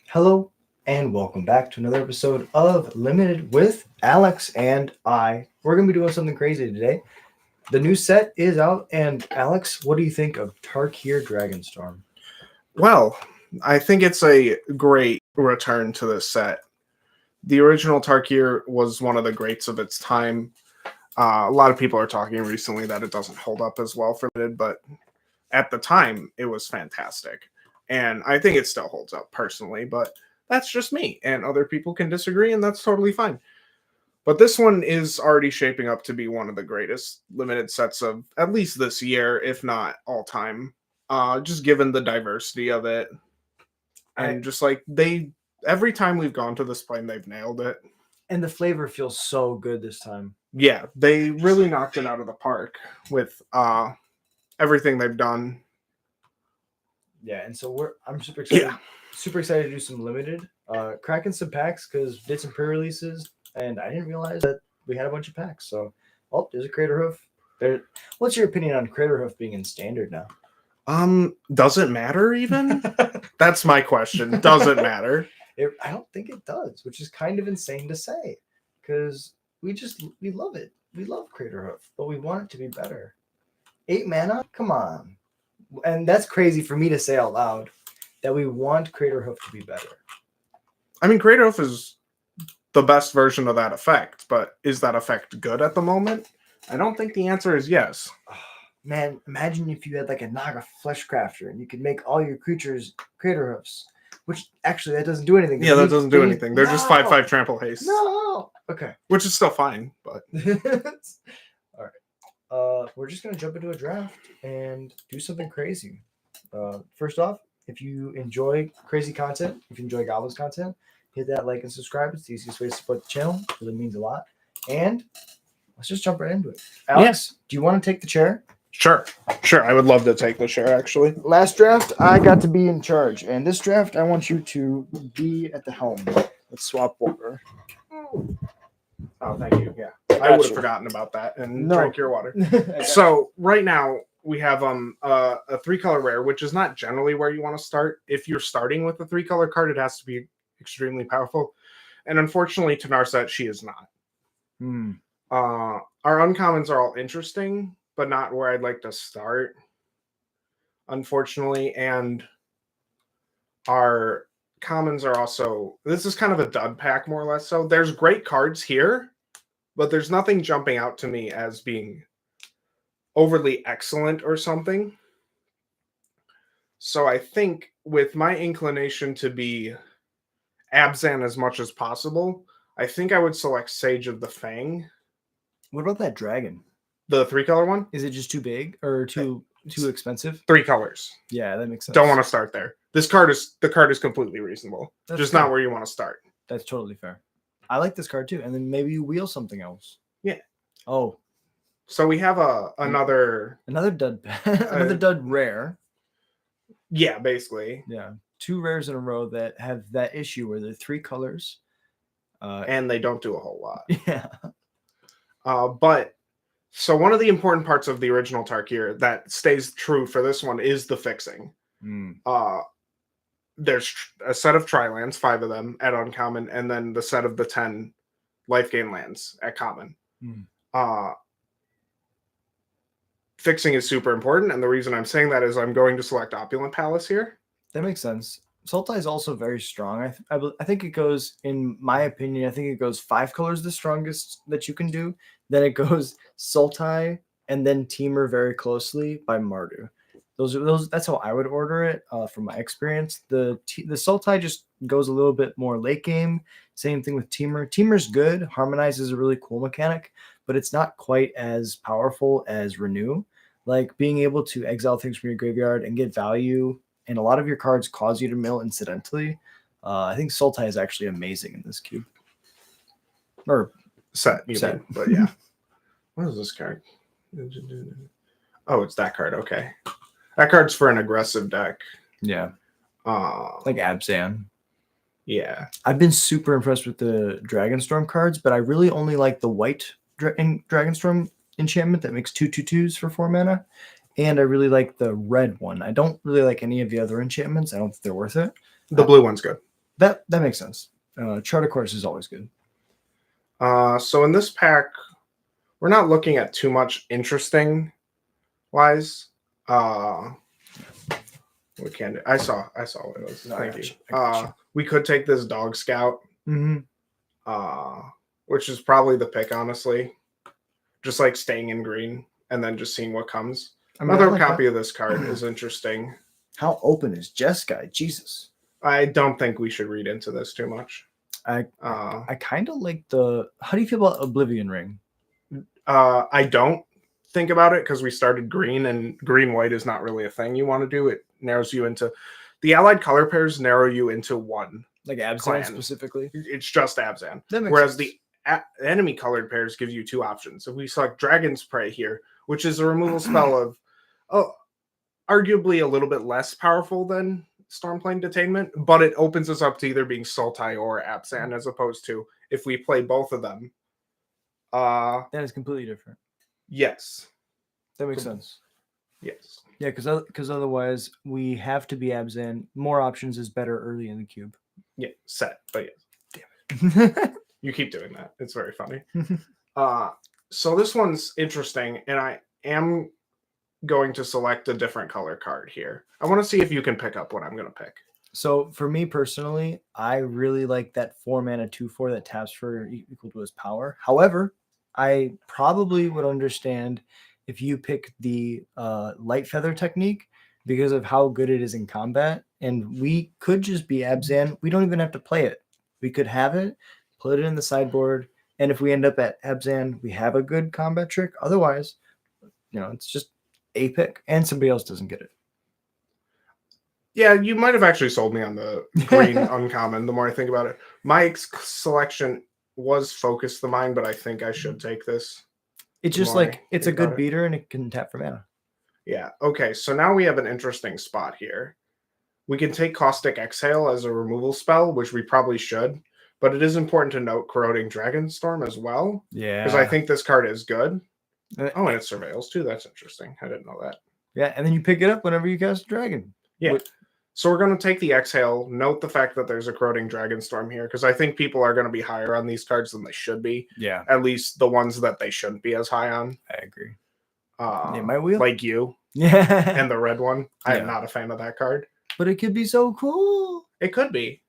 Hello and welcome back to another episode of Limited with Alex and I. We're going to be doing something crazy today. The new set is out, and Alex, what do you think of Tarkir Dragonstorm? Well, I think it's a great return to this set. The original Tarkir was one of the greats of its time. A lot of people are talking recently that it doesn't hold up as well for Limited, but at the time, it was fantastic. And I think it still holds up personally, but that's just me. And other people can disagree, and that's totally fine. But this one is already shaping up to be one of the greatest limited sets of at least this year, if not all time. Just given the diversity of it. And just like every time we've gone to this plane, they've nailed it. And the flavor feels so good this time. Yeah, they really knocked it out of the park with everything they've done. Yeah, and so I'm super excited. Yeah. Super excited to do some limited, cracking some packs because did some pre-releases, and I didn't realize that we had a bunch of packs. So, there's a Crater Hoof. What's your opinion on Crater Hoof being in standard now? Does it matter even? That's my question. Does it matter? I don't think it does, which is kind of insane to say, because we love it. We love Crater Hoof, but we want it to be better. 8 mana, come on, and that's crazy for me to say out loud that we want Crater Hoof to be better. I mean, Crater Hoof is the best version of that effect, but is that effect good at the moment? I don't think the answer is yes. Man, imagine if you had like a Naga Fleshcrafter and you could make all your creatures Crater Hoofs, which actually that doesn't do anything. Yeah, that doesn't do anything. They're just 5/5 trample haste. No. Okay. Which is still fine, but all right. We're just gonna jump into a draft and do something crazy. First off, if you enjoy crazy content, if you enjoy Goblins content, hit that like and subscribe. It's the easiest way to support the channel. It really means a lot. And let's just jump right into it. Alex, do you want to take the chair? Sure. I would love to take the chair, actually. Last draft, I got to be in charge. And this draft, I want you to be at the helm. Let's swap over. Oh, thank you. Yeah. I would have forgotten about that and drink your water. So right now we have a 3-color rare, which is not generally where you want to start. If you're starting with a 3-color card, it has to be extremely powerful. And unfortunately, to Narset, she is not. Our uncommons are all interesting, but not where I'd like to start, unfortunately. And our commons are also, this is kind of a dud pack, more or less. So there's great cards here, but there's nothing jumping out to me as being overly excellent or something. So I think with my inclination to be Abzan as much as possible, I think I would select Sage of the Fang. What about that dragon? The 3-color one? Is it just too big or too expensive? 3 colors. Yeah, that makes sense. Don't want to start there. The card is completely reasonable. That's just fair. Not where you want to start. That's totally fair. I like this card too. And then maybe you wheel something else. Yeah. Oh. So we have another dud another dud rare. Yeah, basically. Yeah. 2 rares in a row that have that issue where they're 3 colors. And they don't do a whole lot. Yeah. But so one of the important parts of the original Tarkir that stays true for this one is the fixing. There's a set of tri-lands, 5 of them at uncommon, and then the set of the 10 life gain lands at common. Fixing is super important, and the reason I'm saying that is I'm going to select Opulent Palace here. That makes sense. Sultai is also very strong. I think it goes, in my opinion, I think it goes 5 colors the strongest that you can do. Then it goes Sultai and then Temur very closely by Mardu. Those. That's how I would order it from my experience. The Sultai just goes a little bit more late game. Same thing with Temur. Temur's good. Harmonize is a really cool mechanic, but it's not quite as powerful as Renew. Like being able to exile things from your graveyard and get value, and a lot of your cards cause you to mill incidentally. I think Sultai is actually amazing in this cube. Or set. But yeah. What is this card? Oh, it's that card. Okay. That card's for an aggressive deck. Yeah. Like Abzan. Yeah. I've been super impressed with the Dragonstorm cards, but I really only like the white Dragonstorm enchantment that makes 2/2/2s for 4 mana. And I really like the red one. I don't really like any of the other enchantments. I don't think they're worth it. The blue one's good. That makes sense. Charter course is always good. So in this pack, we're not looking at too much interesting wise. We can do. I saw what it was. No, Thank I you. got you. We could take this Dog Scout, which is probably the pick, honestly. Just like staying in green and then just seeing what comes. I mean, Another like copy that. of this card is interesting. How open is Jeskai? Jesus. I don't think we should read into this too much. I kind of like the. How do you feel about Oblivion Ring? I don't think about it because we started green, and green-white is not really a thing you want to do. It narrows you into the allied color pairs narrow you into one. Like Abzan clan. specifically? It's just Abzan. Whereas sense. The enemy colored pairs give you two options. If we select Dragon's Prey here, which is a removal spell of arguably a little bit less powerful than Stormplane Detainment, but it opens us up to either being Sultai or Abzan, as opposed to if we play both of them. That is completely different. Yes. That makes sense. Yes. Yeah, because otherwise we have to be Abzan. More options is better early in the cube. Yeah, set. But yes. Damn it. You keep doing that. It's very funny. So this one's interesting, and I am going to select a different color card here. I want to see if you can pick up what I'm going to pick. So for me personally, I really like that 4-mana 2/4 that taps for equal to his power. However, I probably would understand if you pick the Light Feather technique because of how good it is in combat. And we could just be Abzan. We don't even have to play it. We could have it, put it in the sideboard, and if we end up at Abzan, we have a good combat trick. Otherwise, it's just a pick, and somebody else doesn't get it. Yeah, you might have actually sold me on the green uncommon the more I think about it. My selection was Focus the Mind, but I think I should take this. It's just like, it's a good beater, and it can tap for mana. Yeah, okay, so now we have an interesting spot here. We can take Caustic Exhale as a removal spell, which we probably should, but it is important to note Corroding Dragonstorm as well. Yeah. Because I think this card is good. Oh, and it surveils too. That's interesting. I didn't know that. Yeah, and then you pick it up whenever you cast a dragon. Yeah. So we're going to take the Exhale. Note the fact that there's a Corroding Dragonstorm here, because I think people are going to be higher on these cards than they should be. Yeah. At least the ones that they shouldn't be as high on. I agree. My wheel? Like you. Yeah. And the red one. I am not a fan of that card. But it could be so cool. It could be.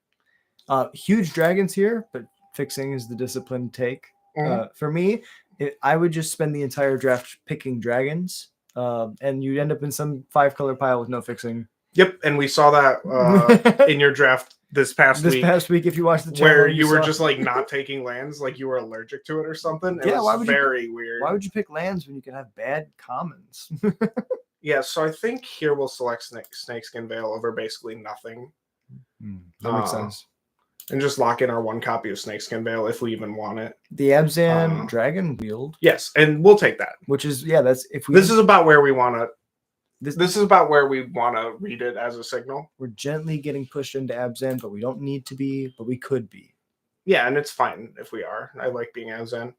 Huge dragons here, but fixing is the disciplined take. For me, I would just spend the entire draft picking dragons, and you'd end up in some 5-color pile with no fixing. Yep, and we saw that in your draft this past week. This past week, if you watched the channel, where you were just like not taking lands, like you were allergic to it or something. It was very weird. Why would you pick lands when you can have bad commons? Yeah, so I think here we'll select Snakeskin Veil over basically nothing. That makes sense. And just lock in our one copy of Snakeskin Veil if we even want it. The Abzan Dragon Wield. Yes, and we'll take that. Which is, that's if we. This is about where we want to. This is about where we want to read it as a signal. We're gently getting pushed into Abzan, but we don't need to be, but we could be. Yeah, and it's fine if we are. I like being Abzan.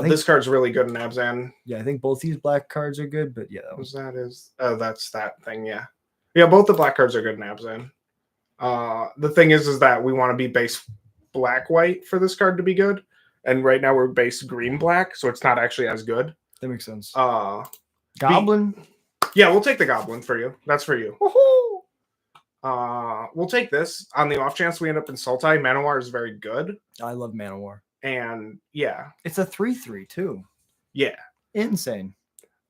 This card's really good in Abzan. Yeah, I think both these black cards are good, but yeah. That's that thing, yeah. Yeah, both the black cards are good in Abzan. The thing is that we want to be base black-white for this card to be good. And right now we're base green-black, so it's not actually as good. That makes sense. Goblin. Yeah, we'll take the Goblin for you. That's for you. Woohoo! We'll take this. On the off chance we end up in Sultai, Manowar is very good. I love Manowar. And yeah. It's a 3/3 too. Yeah. Insane.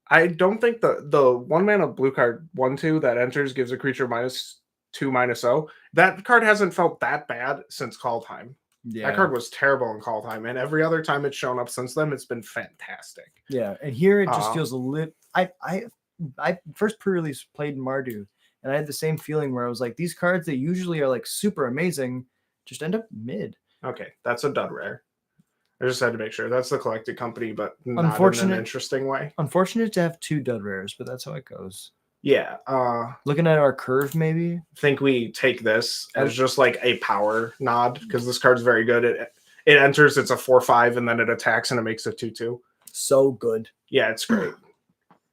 I don't think the 1-mana blue card 1/2 that enters gives a creature -2/-0. That card hasn't felt that bad since Call Time. Yeah. That card was terrible in Call Time, and every other time it's shown up since then, it's been fantastic. Yeah, and here it just feels a little. I first pre-release played Mardu, and I had the same feeling where I was like, these cards that usually are like super amazing just end up mid. Okay, that's a dud rare. I just had to make sure. That's the Collected Company, but not in an interesting way. Unfortunate to have 2 dud rares, but that's how it goes. Yeah. Looking at our curve, maybe. I think we take this as just like a power nod because this card's very good. It enters, it's a 4/5, and then it attacks and it makes a 2/2. So good. Yeah, it's great.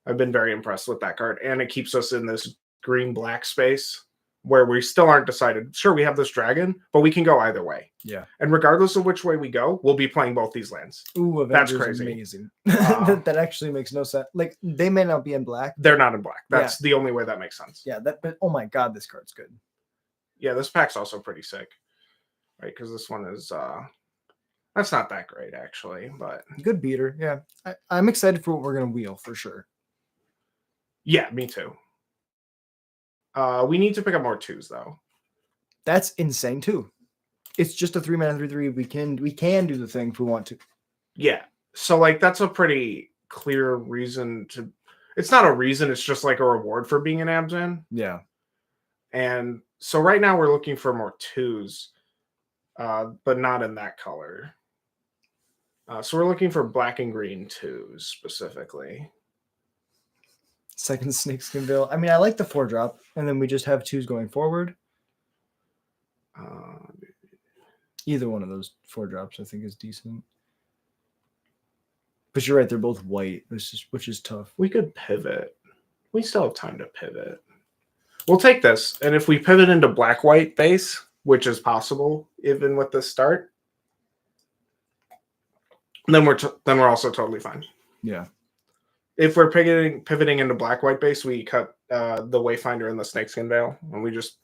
I've been very impressed with that card, and it keeps us in this green-black space, where we still aren't decided. Sure, we have this dragon, but we can go either way. Yeah. And regardless of which way we go, we'll be playing both these lands. Ooh, That's Avengers crazy. amazing. That actually makes no sense. Like, they may not be in black. They're not in black. That's the only way that makes sense. Yeah, but oh my god, this card's good. Yeah, this pack's also pretty sick. Right, because this one is that's not that great actually, but good beater. Yeah. I'm excited for what we're gonna wheel for sure. Yeah, me too. We need to pick up more 2s though. That's insane too. It's just a 3-mana 3/3. We can do the thing if we want to. Yeah. So like that's a pretty clear reason to. It's not a reason. It's just like a reward for being an Abzan. Yeah. And so right now we're looking for more 2s, but not in that color. So we're looking for black and green 2s specifically. Second Snakeskin Veil. I mean, I like the 4-drop, and then we just have 2s going forward. Either one of those 4-drops, I think, is decent. But you're right; they're both white, which is tough. We could pivot. We still have time to pivot. We'll take this, and if we pivot into black-white base, which is possible even with this start, then we're also totally fine. Yeah. If we're pivoting into black-white base, we cut the Wayfinder and the Snakeskin Veil, and we just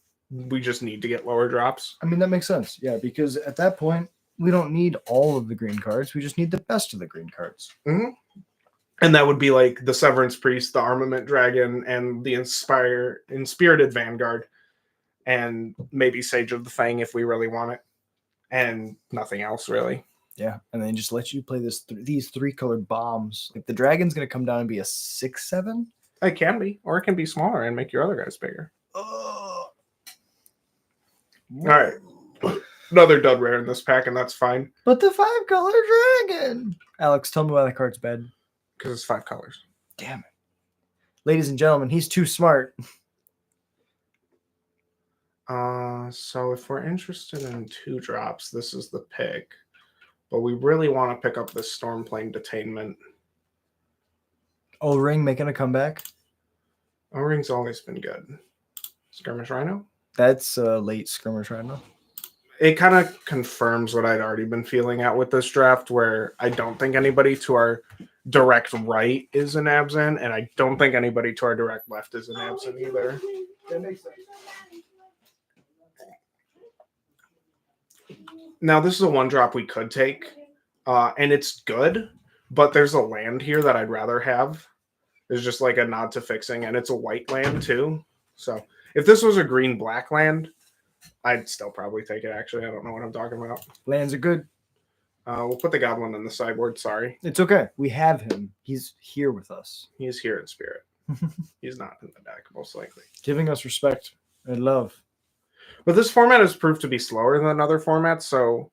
need to get lower drops. I mean, that makes sense. Yeah, because at that point, we don't need all of the green cards. We just need the best of the green cards. Mm-hmm. And that would be like the Severance Priest, the Armament Dragon, and the Inspirited Vanguard, and maybe Sage of the Fang if we really want it, and nothing else really. Yeah, and then just let you play these 3-colored bombs. Like the dragon's gonna come down and be a 6/7. It can be, or it can be smaller and make your other guys bigger. All right, another dud rare in this pack, and that's fine. But the 5-color dragon. Alex, tell me why that card's bad. Because it's 5 colors. Damn it, ladies and gentlemen, he's too smart. So if we're interested in 2 drops, this is the pick. But we really want to pick up this Stormplane Detainment. O-Ring making a comeback. O-Ring's always been good. Skirmish Rhino? That's late Skirmish Rhino. It kind of confirms what I'd already been feeling out with this draft, where I don't think anybody to our direct right is an Abzan, and I don't think anybody to our direct left is an Abzan either. That makes sense. Now, this is a 1-drop we could take, and it's good, but there's a land here that I'd rather have. There's just like a nod to fixing, and it's a white land too. So if this was a green-black land, I'd still probably take it, actually. I don't know what I'm talking about. Lands are good. We'll put the Goblin in the sideboard, sorry. It's okay. We have him. He's here with us. He's here in spirit. He's not in the deck, most likely. Giving us respect and love. But this format has proved to be slower than other formats, so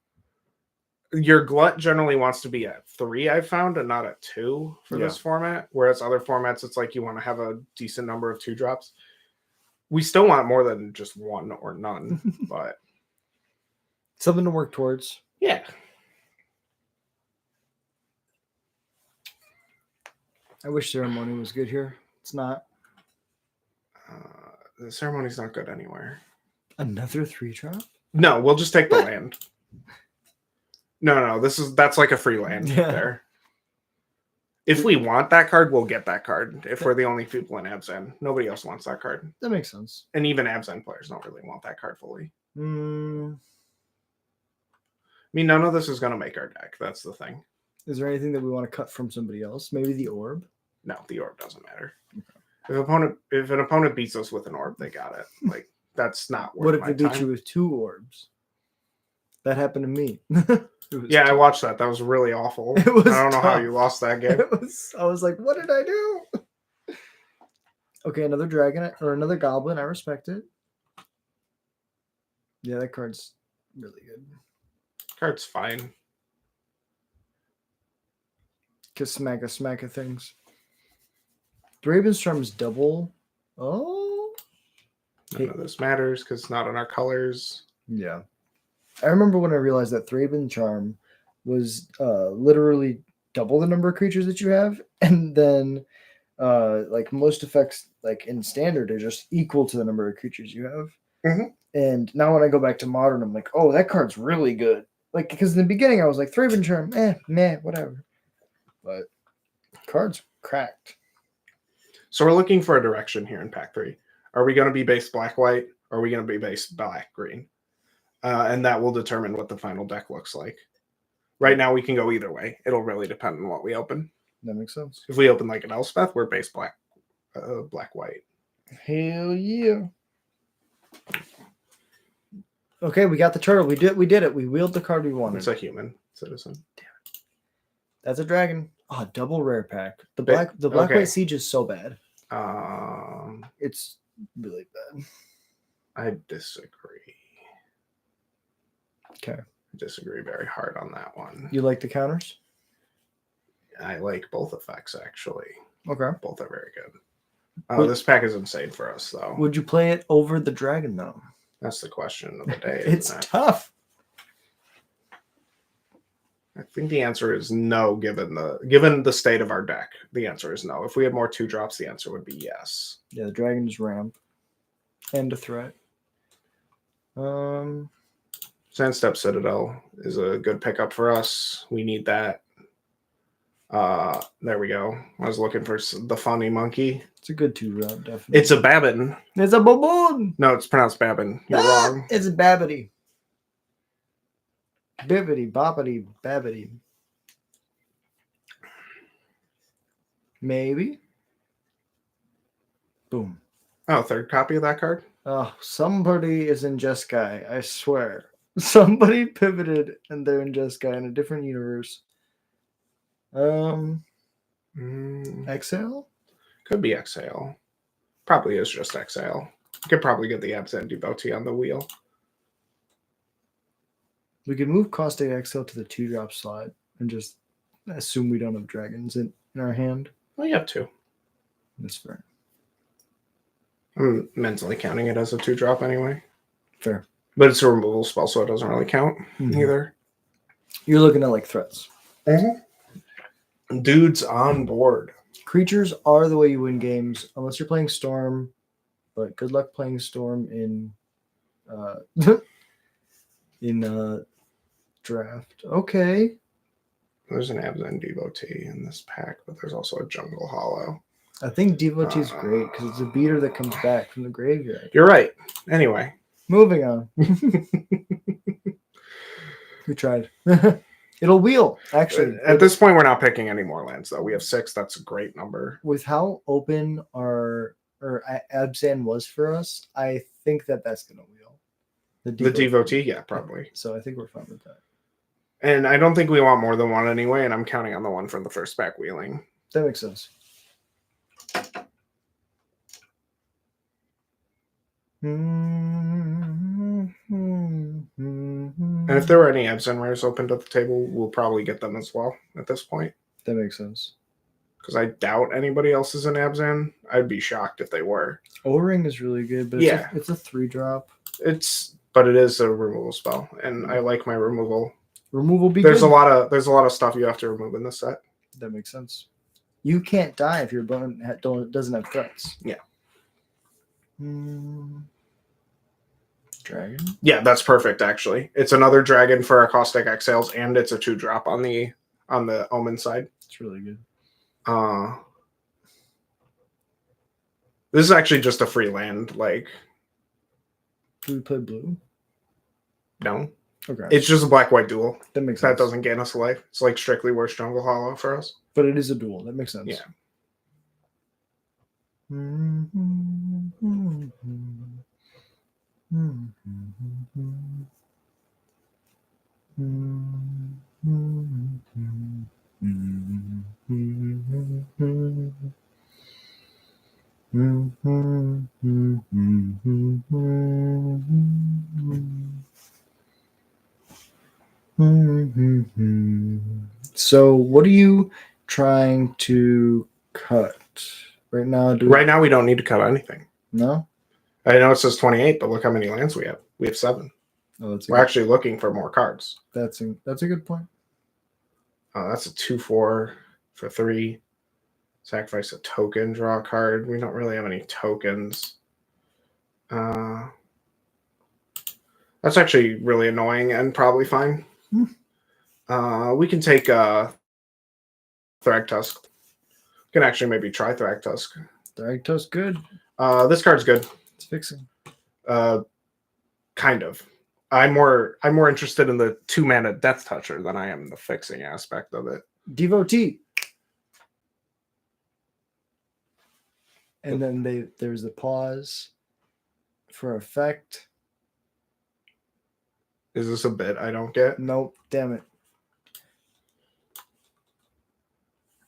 your glut generally wants to be at 3, I've found, and not at 2 for this format. Whereas other formats, it's like you want to have a decent number of 2-drops. We still want more than just 1 or none, but something to work towards. Yeah. I wish Ceremony was good here. It's not. The Ceremony's not good anywhere. Another 3-drop? No, we'll just take the land. No, that's like a free land there. If we want that card, we'll get that card. If we're the only people in Abzan, nobody else wants that card. That makes sense. And even Abzan players don't really want that card fully. I mean, none of this is going to make our deck. That's the thing. Is there anything that we want to cut from somebody else? Maybe the orb? No, the orb doesn't matter. Okay. If an opponent beats us with an orb, they got it. Like, that's not worth what if my they beat time. you with 2 orbs? That happened to me. Yeah, I watched that. That was really awful. I don't know how you lost that game. I was like, what did I do? Okay, another dragon or another goblin. I respect it. Yeah, that card's really good. Card's fine. Smacka things. Raven's Charm is double. Oh. None of this matters because it's not in our colors. Yeah. I remember when I realized that Thraben Charm was literally double the number of creatures that you have, and then like most effects, like in standard, are just equal to the number of creatures you have. Mhm. And now when I go back to Modern, I'm like, oh, that card's really good. Like, because in the beginning I was like, Thraben Charm, meh, whatever. But card's cracked. So we're looking for a direction here in pack 3. Are we going to be base black-white, or are we going to be base black-green? And that will determine what the final deck looks like. Right now, we can go either way. It'll really depend on what we open. That makes sense. If we open like an Elspeth, we're base black-white. Hell yeah. Okay, we got the turtle. We did it. We wheeled the card we wanted. It's a human citizen. Damn it. That's a dragon. Oh, double rare pack. The black okay. white siege is so bad. It's really bad. I disagree. Okay. I disagree very hard on that one. You like the counters? I like both effects, actually. Okay. Both are very good. This pack is insane for us, though. Would you play it over the dragon, though? That's the question of the day. It's tough. I think the answer is no, given the state of our deck. The answer is no. If we had more 2-drops, the answer would be yes. Yeah, the dragon is ramp. And a threat. Sandstep Citadel is a good pickup for us. We need that. There we go. I was looking for the funny monkey. It's a good 2-drop, definitely. It's a Babbin. It's a baboon. No, it's pronounced Babbin. You're wrong. It's Babbity. Bibbity, boppity, babbity. Maybe. Boom. Oh, third copy of that card? Oh, somebody is in Jeskai, I swear. Somebody pivoted and they're in Jeskai in a different universe. Exhale? Could be Exhale. Probably is just Exhale. You could probably get the Abzan Devotee on the wheel. We could move Caustic Exhale to the 2-drop slot and just assume we don't have dragons in our hand. Well, you have 2. That's fair. I'm mentally counting it as a 2-drop anyway. Fair. But it's a removal spell, so it doesn't really count either. You're looking at like threats. Dudes on board. Creatures are the way you win games, unless you're playing Storm. But good luck playing Storm in draft. Okay. There's an Abzan Devotee in this pack, but there's also a Jungle Hollow. I think Devotee is great because it's a beater that comes back from the graveyard. You're right. Anyway. Moving on. We tried. It'll wheel, actually. At this point, we're not picking any more lands, though. We have 6. That's a great number. With how open our Abzan was for us, I think that's going to wheel. The Devotee, yeah, probably. So I think we're fine with that. And I don't think we want more than one anyway, and I'm counting on the one from the first pack wheeling. That makes sense. And if there were any Abzan rares opened at the table, we'll probably get them as well at this point. That makes sense. Because I doubt anybody else is an Abzan. I'd be shocked if they were. O-Ring is really good, but it's a 3-drop. But it is a removal spell, and I like my removal. Removal be there's good. There's a lot of stuff you have to remove in this set. That makes sense. You can't die if your opponent doesn't have threats. Yeah. Dragon? Yeah, that's perfect, actually. It's another dragon for our Caustic Exhales, and it's a 2-drop on the Omen side. It's really good. This is actually just a free land. Like, do we play blue? No. Okay. It's just a black-white duel. That makes sense. That doesn't gain us life. It's like strictly worse Jungle Hollow for us. But it is a duel. That makes sense. Yeah. So, what are you trying to cut right now? Right now, we don't need to cut anything. No? I know it says 28, but look how many lands we have. We have 7. Oh, We're actually looking for more cards. That's a good point. That's a 2/4 for 3. Sacrifice a token, draw a card. We don't really have any tokens. That's actually really annoying and probably fine. We can take Thragtusk. We can actually maybe try Thragtusk. Thragtusk good. This card's good. It's fixing. Kind of. I'm more interested in the 2-mana Death Toucher than I am the fixing aspect of it. Devotee. And then there's the pause for effect. Is this a bit I don't get? Nope, damn it.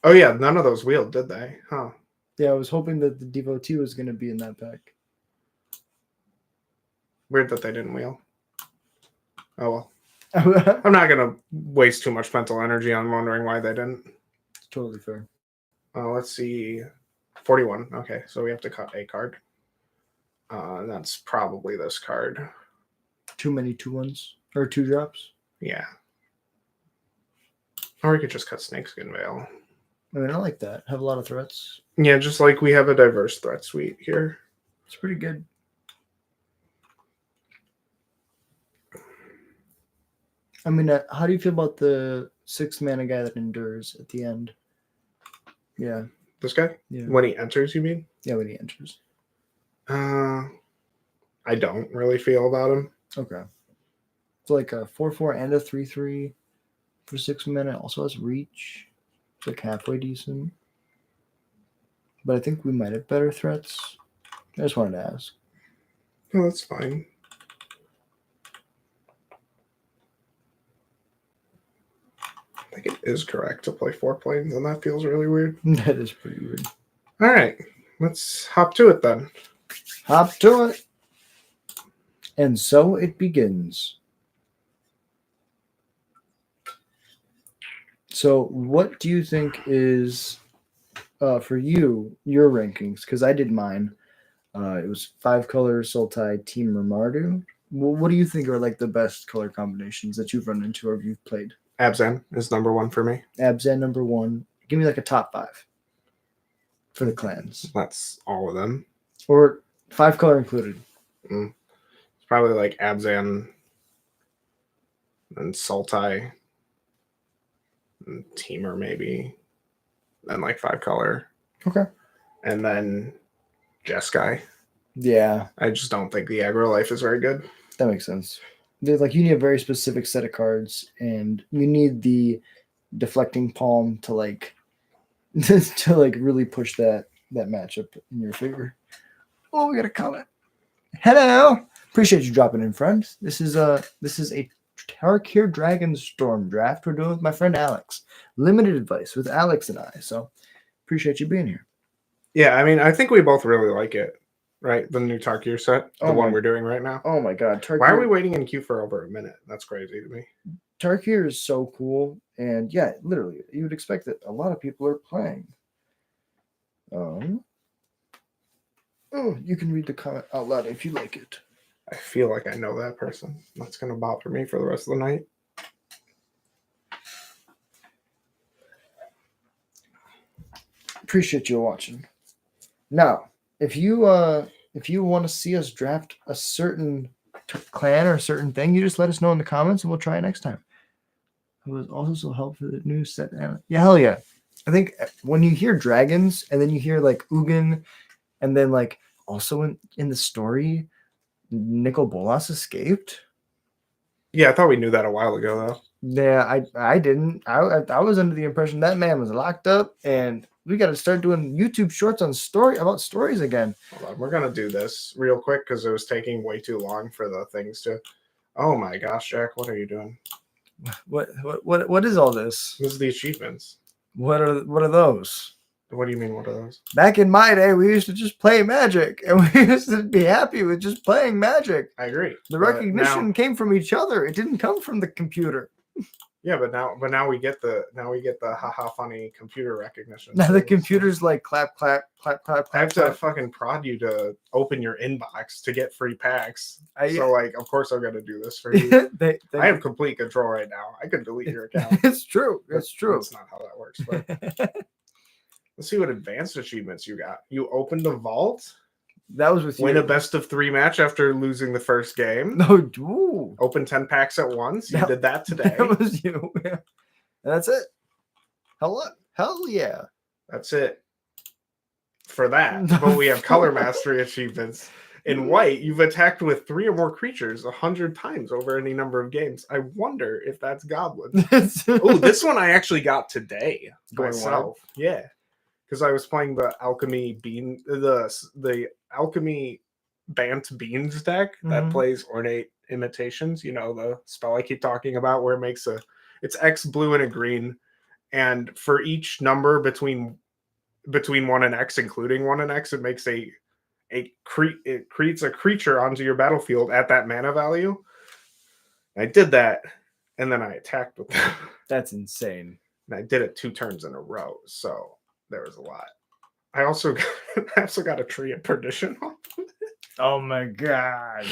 Oh yeah, none of those wheeled, did they? Huh. Yeah, I was hoping that the Devotee was going to be in that pack. Weird that they didn't wheel. Oh well. I'm not going to waste too much mental energy on wondering why they didn't. Totally fair. Let's see. 41. Okay, so we have to cut a card. That's probably this card. Too many 2-1s or 2-drops. Yeah. Or we could just cut Snakeskin Veil. I mean, I like that. Have a lot of threats. Yeah, just like we have a diverse threat suite here. It's pretty good. I mean, how do you feel about the 6-mana guy that endures at the end? Yeah. This guy? Yeah. When he enters, you mean? Yeah, when he enters. I don't really feel about him. Okay. It's like a 4/4 and a 3/3 for 6 mana. Also has reach. It's like halfway decent. But I think we might have better threats. I just wanted to ask. Oh, that's fine. I think it is correct to play 4 planes, and that feels really weird. That is pretty weird. All right, let's hop to it then. Hop to it. And so it begins. So what do you think is, for you, your rankings? Because I did mine. It was 5 colors, Sultai, Team Mardu. What do you think are like the best color combinations that you've run into or you've played? Abzan is number 1 for me. Abzan number 1. Give me like a top 5 for the clans. That's all of them. Or 5 color included. It's probably like Abzan and Sultai and Teamer maybe. Then like 5 color. Okay. And then Jeskai. Yeah. I just don't think the aggro life is very good. That makes sense. Like you need a very specific set of cards, and you need the deflecting palm to like really push that matchup in your favor. Oh, we got a comment. Hello, appreciate you dropping in, friend. This is a Tarkir Dragon Storm draft we're doing with my friend Alex. Limited advice with Alex and I. So appreciate you being here. Yeah, I mean, I think we both really like it. Right, the new Tarkir set, the one we're doing right now. Oh my god, Tarkir! Why are we waiting in queue for over a minute? That's crazy to me. Tarkir is so cool, and yeah, literally, you would expect that a lot of people are playing. Oh, you can read the comment out loud if you like it. I feel like I know that person. That's gonna bother me for the rest of the night. Appreciate you watching. Now, if you want to see us draft a certain clan or a certain thing, you just let us know in the comments and we'll try it next time. It was also helpful for the new set. Yeah, hell yeah. I think when you hear dragons and then you hear like Ugin and then like also in the story, Nicol Bolas escaped. Yeah, I thought we knew that a while ago though. Yeah, I didn't. I was under the impression that man was locked up and we got to start doing YouTube shorts on stories again. Hold on, we're gonna do this real quick because it was taking way too long for the things to. Oh my gosh, Jack, what are you doing? What is all this? This is the achievements. What are those? What do you mean? What are those? Back in my day, we used to just play Magic, and we used to be happy with just playing Magic. I agree. The recognition came from each other. It didn't come from the computer. Yeah, but now we get the haha funny computer recognition. Now the computer's like clap clap clap clap. I have to fucking prod you to open your inbox to get free packs. So like, of course I'm gonna do this for you. I have complete control right now. I could delete your account. It's true. It's true. That's not how that works. But let's see what advanced achievements you got. You opened a vault. That was with Win you. a best of 3 match after losing the first game. No, ooh, Open 10 packs at once. You did that today. that was you. Yeah. And that's it. Hell yeah. That's it for that. But we have color mastery achievements. In white, you've attacked with 3 or more creatures 100 times over any number of games. I wonder if that's goblin. Oh, this one I actually got today myself. Yeah, because I was playing the alchemy bean, the alchemy Bant Beans deck that plays ornate imitations. You know, the spell I keep talking about where it makes it's X blue and a green, and for each number between 1 and X, including 1 and X, it makes it creates a creature onto your battlefield at that mana value. I did that, and then I attacked with them. That's insane. And I did it 2 turns in a row, so there was a lot. I also got a Tree of Perdition off of it. Oh my god!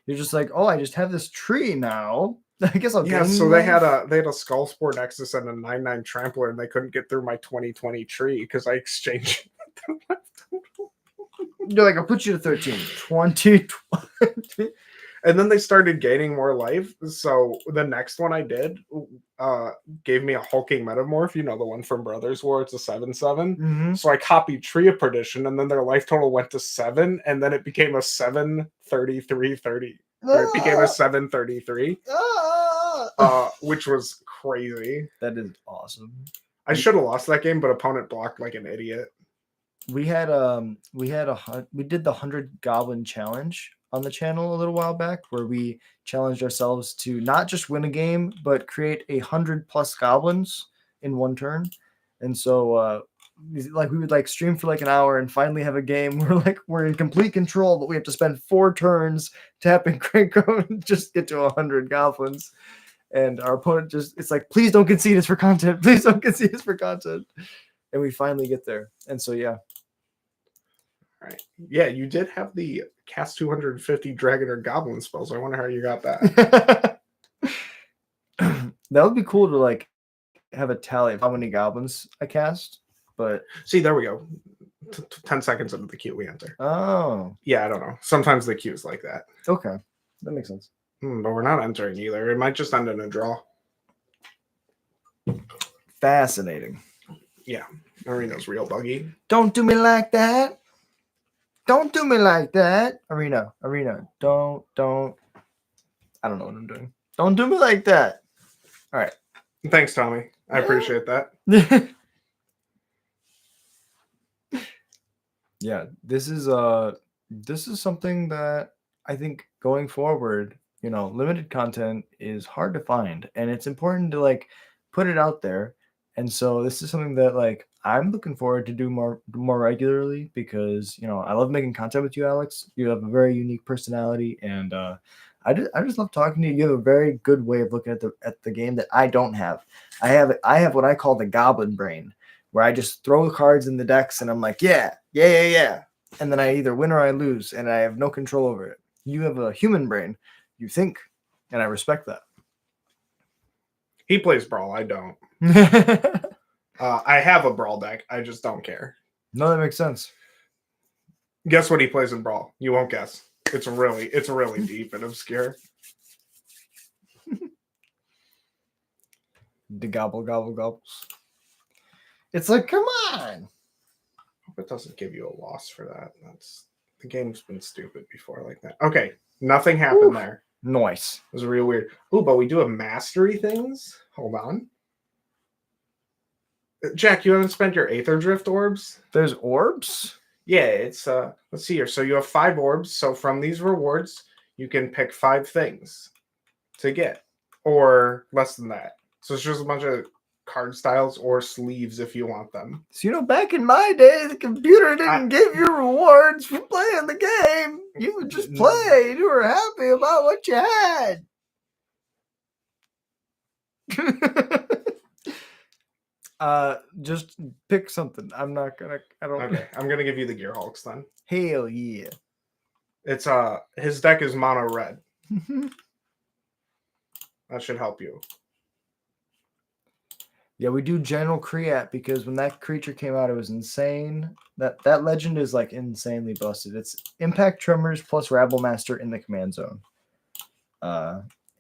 You're just like, oh, I just have this tree now. I guess I'll Yeah, so they had a Skullspore Nexus and a 9/9 Trampler, and they couldn't get through my 2020 tree because I exchanged. You're like, I'll put you to 13. 20. And then they started gaining more life. So the next one I did gave me a hulking metamorph. You know, the one from Brothers War. It's a 7/7. So I copied Tree of Perdition, and then their life total went to 7, and then it became a 7/33/30. It became a 7/33, which was crazy. That is awesome. I should have lost that game, but opponent blocked like an idiot. We did the 100 Goblin Challenge on the channel a little while back, where we challenged ourselves to not just win a game, but create 100+ goblins in one turn. And so, we would stream for an hour and finally have a game where we're in complete control, but we have to spend 4 turns tapping Cranko and just get to 100 goblins. And our opponent it's like, please don't concede us for content. Please don't concede us for content. And we finally get there. And so, yeah. All right. Yeah, you did have the cast 250 dragon or goblin spells. I wonder how you got that. That would be cool to have a tally of how many goblins I cast. But see, there we go. 10 seconds into the queue, we enter. Oh. Yeah, I don't know. Sometimes the queue's like that. Okay. That makes sense. But we're not entering either. It might just end in a draw. Fascinating. Yeah. Arena's real buggy. Don't do me like that. Don't do me like that. Arena. Don't. I don't know what I'm doing. Don't do me like that. All right. Thanks, Tommy. I appreciate that. Yeah, this is something that I think going forward, limited content is hard to find, and it's important to put it out there. And so this is something that I'm looking forward to do more regularly, because I love making content with you, Alex. You have a very unique personality, and I just love talking to you. You have a very good way of looking at the game that I don't have. I have what I call the goblin brain, where I just throw the cards in the decks and I'm like, yeah. And then I either win or I lose, and I have no control over it. You have a human brain. You think, and I respect that. He plays Brawl. I don't. I have a Brawl deck. I just don't care. No, that makes sense. Guess what he plays in Brawl? You won't guess. It's really deep and obscure. The gobbles. It's like, come on. Hope it doesn't give you a loss for that. The game's been stupid before like that. Okay, nothing happened there. Nice. It was real weird. Oh, but we do have mastery things. Hold on. Jack, you haven't spent your Aether Drift orbs? There's orbs? Yeah, it's let's see here. So you have 5 orbs. So from these rewards, you can pick 5 things to get, or less than that. So it's just a bunch of card styles or sleeves if you want them. So back in my day, the computer didn't give you rewards for playing the game. You would just play. You were happy about what you had. Just pick something. I'm gonna give you the Gear Hulks then. Hell yeah. It's his deck is mono red. That should help you. Yeah, we do General Creat because when that creature came out, it was insane. That legend is like insanely busted. It's Impact Tremors plus Rabble Master in the command zone.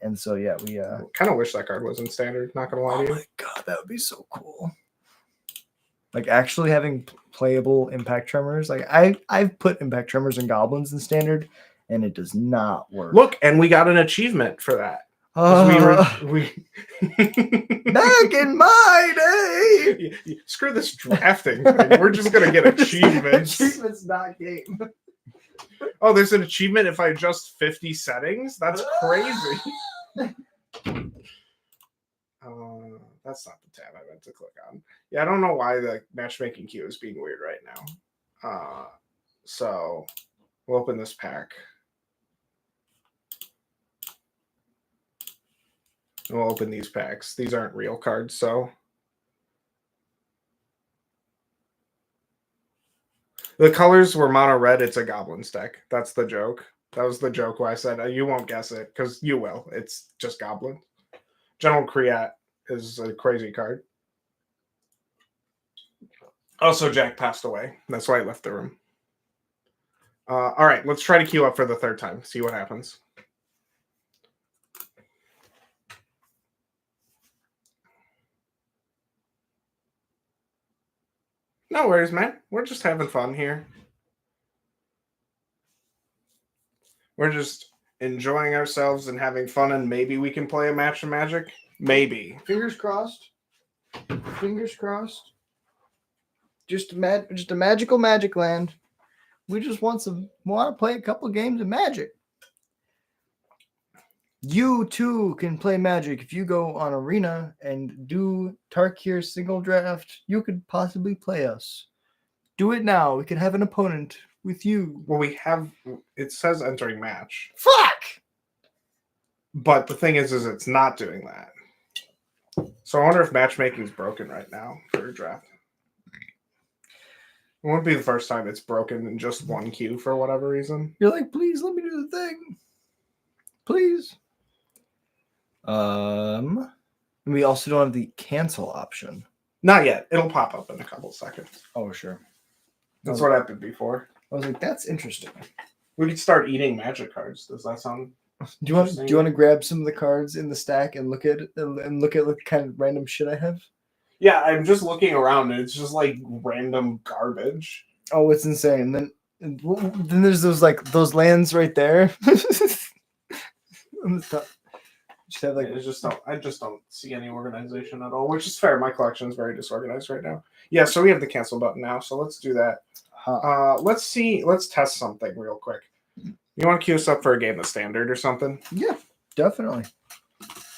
And so yeah, we Kind of wish that card was in standard. Not gonna lie to you. Oh my god, that would be so cool. Like actually having playable Impact Tremors. Like I've put Impact Tremors and Goblins in standard, and it does not work. Look, and we got an achievement for that. We back in my day. Screw this drafting thing. We're just gonna get achievements. Achievements, not game. Oh, there's an achievement if I adjust 50 settings? That's crazy. That's not the tab I meant to click on. Yeah, I don't know why the matchmaking queue is being weird right now. So we'll open this pack. We'll open these packs. These aren't real cards, so. The colors were mono red. It's a Goblins deck. That's the joke. That was the joke where I said, you won't guess it, because you will. It's just Goblin. General Creat is a crazy card. Also, Jack passed away. That's why I left the room. All right, let's try to queue up for the third time. See what happens. No worries, man. We're just having fun here. We're just enjoying ourselves and having fun, and maybe we can play a match of Magic. Maybe. Fingers crossed. Fingers crossed. Just a magical Magic land. We just want to play a couple games of Magic. You too can play Magic. If you go on Arena and do Tarkir single draft, you could possibly play us. Do it now. We can have an opponent with you. Well, we have. It says entering match. Fuck! But the thing is it's not doing that. So I wonder if matchmaking is broken right now for a draft. It won't be the first time it's broken in just one queue for whatever reason. You're like, please let me do the thing. Please. We also don't have the cancel option. Not yet. It'll pop up in a couple seconds. Oh, sure. That's what happened before. I was like, that's interesting. We could start eating Magic cards. Does that sound? Do you want to grab some of the cards in the stack and look at the kind of random shit I have? Yeah, I'm just looking around and it's just like random garbage. Oh, it's insane. Then there's those lands right there. On the top. Just have I just don't see any organization at all, which is fair. My collection is very disorganized right now. Yeah, so we have the cancel button now, so let's do that. Let's test something real quick. You want to queue us up for a game of Standard or something? Yeah, definitely.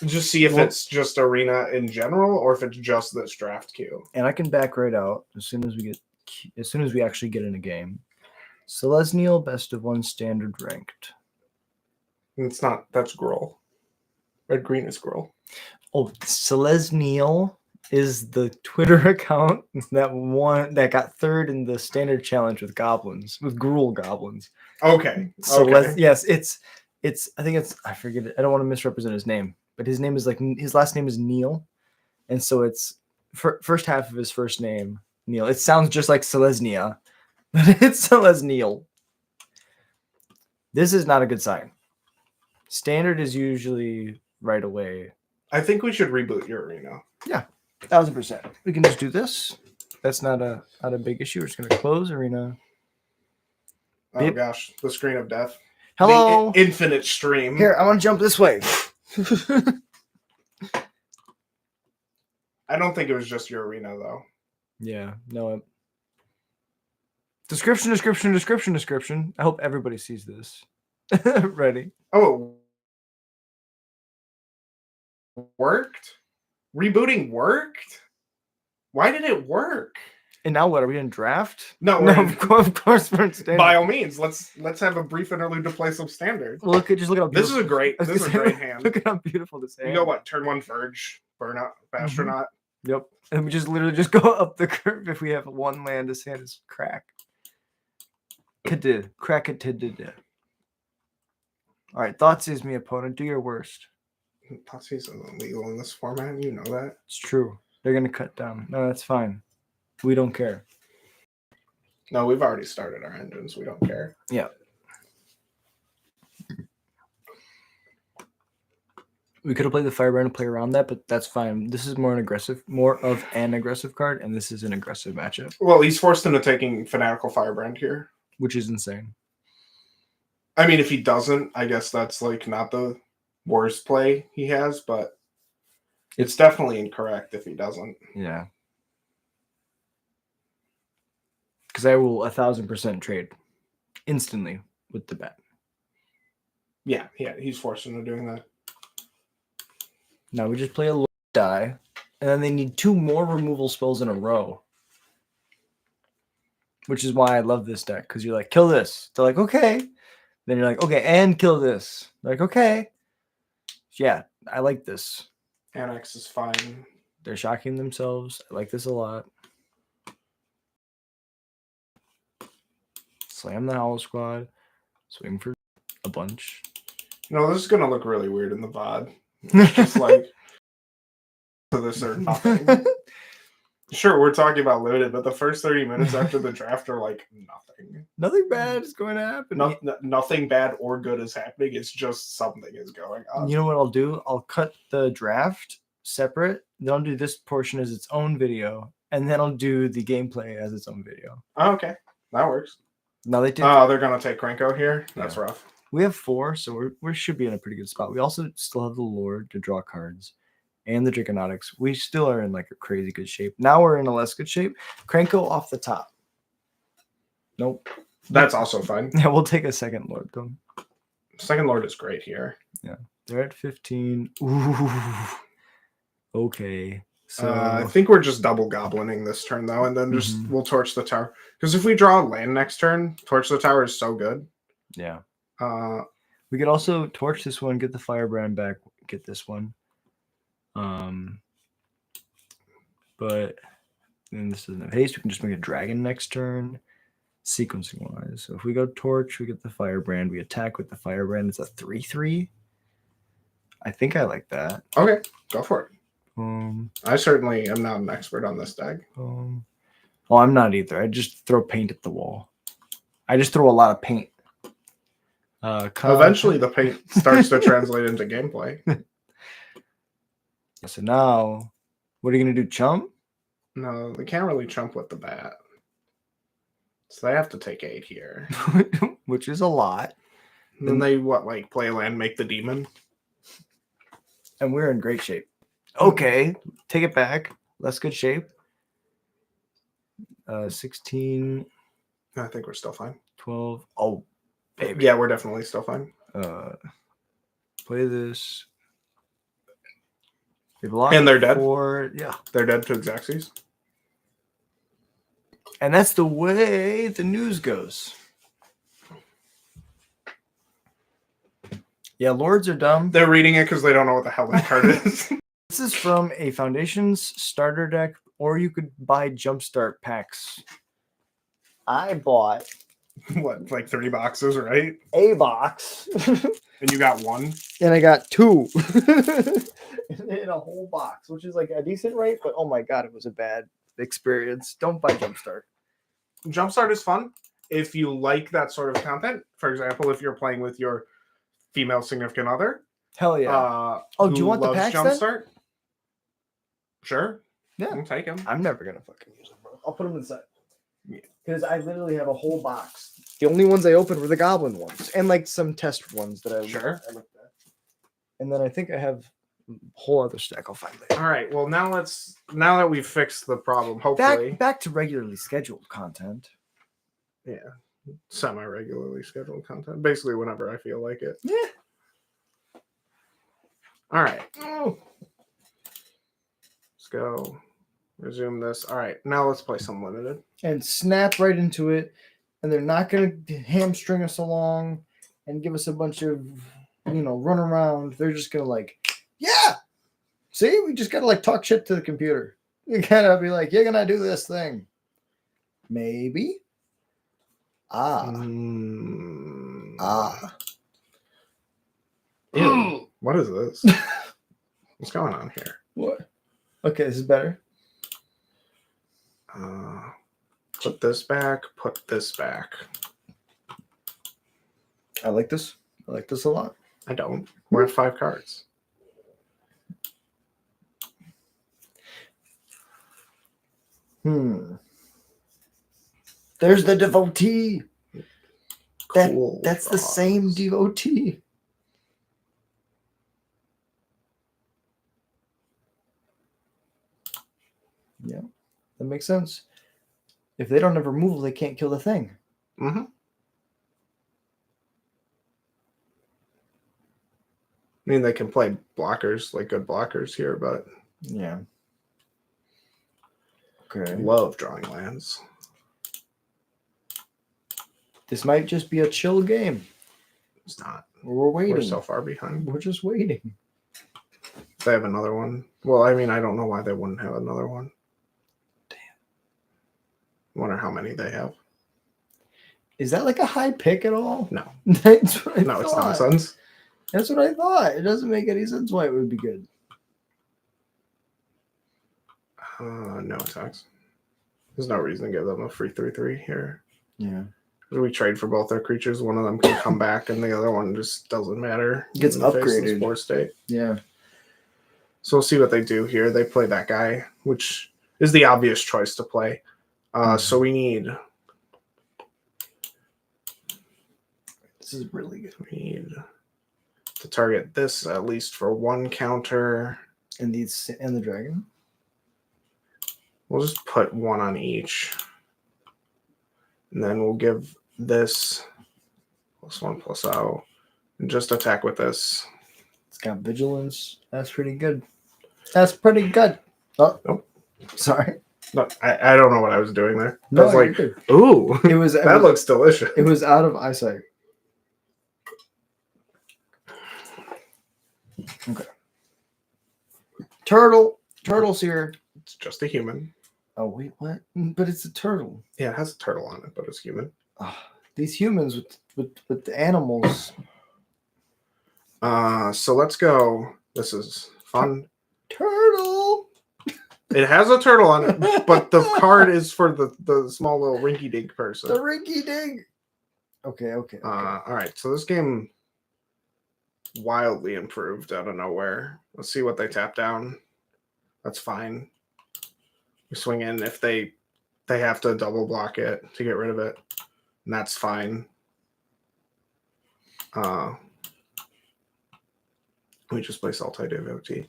Just see if it's just Arena in general or if it's just this draft queue. And I can back right out as soon as we actually get in a game. Selesniel, best of one, Standard ranked. It's not. That's Gruul. Red green is Gruul. Oh, Selesniel is the Twitter account that got third in the Standard challenge with Gruul goblins. Okay. Yes, it's. I think it's. I forget it. I don't want to misrepresent his name, but his name is his last name is Neil, and so it's first half of his first name Neil. It sounds just like Selesnia, but it's Selesniel. This is not a good sign. Standard is usually right away. I think we should reboot your Arena. Yeah, 1000%. We can just do this. That's not a big issue. We're just gonna close Arena. Oh gosh, the screen of death. Hello, the infinite stream. Here, I want to jump this way. I don't think it was just your Arena though. Yeah, no. Description. I hope everybody sees this. Ready? Oh, worked? Rebooting worked? Why did it work? And now what? Are we in draft? No, of course we're in Standard. By all means, let's have a brief interlude to play some Standard. Well, look at how beautiful. This is a great hand. Look at how beautiful this hand. You go what? Turn one Verge, Burnout, Astronaut. Mm-hmm. Yep. And we just literally just go up the curve if we have one land. This hand is crack. Crack it. All right, Thoughtseize me, opponent. Do your worst. Thoughtseize is illegal in this format. You know that. It's true. They're gonna cut down. No, that's fine. We don't care. No, we've already started our engines. We don't care. Yeah. We could have played the Firebrand and play around that, but that's fine. This is more of an aggressive card, and this is an aggressive matchup. Well, he's forced into taking Fanatical Firebrand here, which is insane. I mean, if he doesn't, I guess that's like not the worst play he has, but it's definitely incorrect if he doesn't. Yeah. Because I will 1,000% trade instantly with the bet. Yeah, he's forced into doing that. Now we just play a die, and then they need 2 more removal spells in a row. Which is why I love this deck, because you're like, kill this. They're like, okay. Then you're like, okay, and kill this. They're like, okay. Yeah, I like this. Annex is fine. They're shocking themselves. I like this a lot. Slam the Howl Squad. Swing for a bunch. You know, this is going to look really weird in the VOD. It's just like, to this or nothing. Sure, we're talking about limited, but the first 30 minutes after the draft are like nothing. Nothing bad is going to happen. Nothing bad or good is happening. It's just something is going on. You know what I'll do? I'll cut the draft separate. Then I'll do this portion as its own video, and then I'll do the gameplay as its own video. Oh, okay, that works. Now they did. Oh, they're gonna take Krenko here. That's rough. We have 4, so we should be in a pretty good spot. We also still have the Lord to draw cards, and the Draconautics. We still are in like a crazy good shape. Now we're in a less good shape. Krenko off the top. Nope. That's also fine. Yeah, we'll take a second Lord though. Second Lord is great here. Yeah, they're at 15. Ooh. Okay. So I think we're just double goblining this turn though, and then just we'll torch the tower. Because if we draw a land next turn, torch the tower is so good. Yeah. We could also torch this one, get the Firebrand back, get this one. But then this doesn't have haste. We can just make a dragon next turn, sequencing wise. So if we go torch, we get the Firebrand. We attack with the Firebrand. It's a 3/3. I think I like that. Okay, go for it. Um, I certainly am not an expert on this deck. Well, I'm not either. I just throw paint at the wall. I just throw a lot of paint. Eventually, the paint starts to translate into gameplay. So now, what are you going to do, chump? No, they can't really chump with the bat. So they have to take 8 here. Which is a lot. Then they, like play a land, make the demon? And we're in great shape. Okay, take it back. Less good shape. 16. I think we're still fine. 12. Oh, baby. Yeah, we're definitely still fine. Play this. And they're dead? Yeah. They're dead to Xaxes. And that's the way the news goes. Yeah, Lords are dumb. They're reading it because they don't know what the hell that card is. This is from a Foundations starter deck, or you could buy Jumpstart packs. I bought what, like 30 boxes, right? A box. And you got 1? And I got 2 in a whole box, which is like a decent rate, but oh my god, it was a bad experience. Don't buy Jumpstart. Jumpstart is fun if you like that sort of content. For example, if you're playing with your female significant other. Hell yeah. Do you want the packs Jumpstart? Sure. Yeah. I'll take them. I'm never going to fucking use them, bro. I'll put them inside. Because I literally have a whole box. The only ones I opened were the Goblin ones. And like some test ones that I looked at. And then I think I have a whole other stack I'll find later. All right. Well, now that we've fixed the problem, hopefully. Back to regularly scheduled content. Yeah. Semi-regularly scheduled content. Basically whenever I feel like it. Yeah. All right. Let's go. Resume this. All right. Now let's play some limited. And snap right into it. And they're not going to hamstring us along and give us a bunch of, run around. They're just going to like, yeah. See, we just got to like talk shit to the computer. You got to be like, you're going to do this thing. Maybe. Ew. What is this? What's going on here? What? Okay, this is better. Put this back. Put this back. I like this. I like this a lot. I don't. We're at 5 cards. There's the devotee. Cool. That's the same devotee. Yeah, that makes sense. If they don't ever move, they can't kill the thing. Mm-hmm. I mean, they can play blockers, like good blockers here, but yeah. Okay. Love drawing lands. This might just be a chill game. It's not. We're waiting. We're so far behind. We're just waiting. They have another one. Well, I mean, I don't know why they wouldn't have another one. Damn. Wonder how many they have. Is that like a high pick at all? No. That's what I No, it's thought. nonsense. That's what I thought. It doesn't make any sense why it would be good. No attacks. There's no reason to give them a free 3/3 here. Yeah. We trade for both their creatures. One of them can come back, and the other one just doesn't matter. Gets in the face of upgraded. Spore state. Yeah. So we'll see what they do here. They play that guy, which is the obvious choice to play. So we need. This is really good. We need to target this at least for 1 counter. And the dragon. We'll just put 1 on each. And then we'll give this +1/+0. And just attack with this. It's got vigilance. That's pretty good. That's pretty good. Oh, nope. Sorry. No, I don't know what I was doing there. No, I was like, good. ooh, that looks delicious. It was out of eyesight. Okay. Turtle's here. It's just a human. Oh wait, what? But it's a turtle. Yeah, it has a turtle on it, but it's human. These humans with the animals. So let's go. This is fun. Turtle. It has a turtle on it, but the card is for the small little rinky-dink person. The rinky-dink. Okay. All right. So this game wildly improved out of nowhere. Let's see what they tap down. That's fine. We swing in if they have to double block it to get rid of it, and that's fine. We just play Sultai Devotee.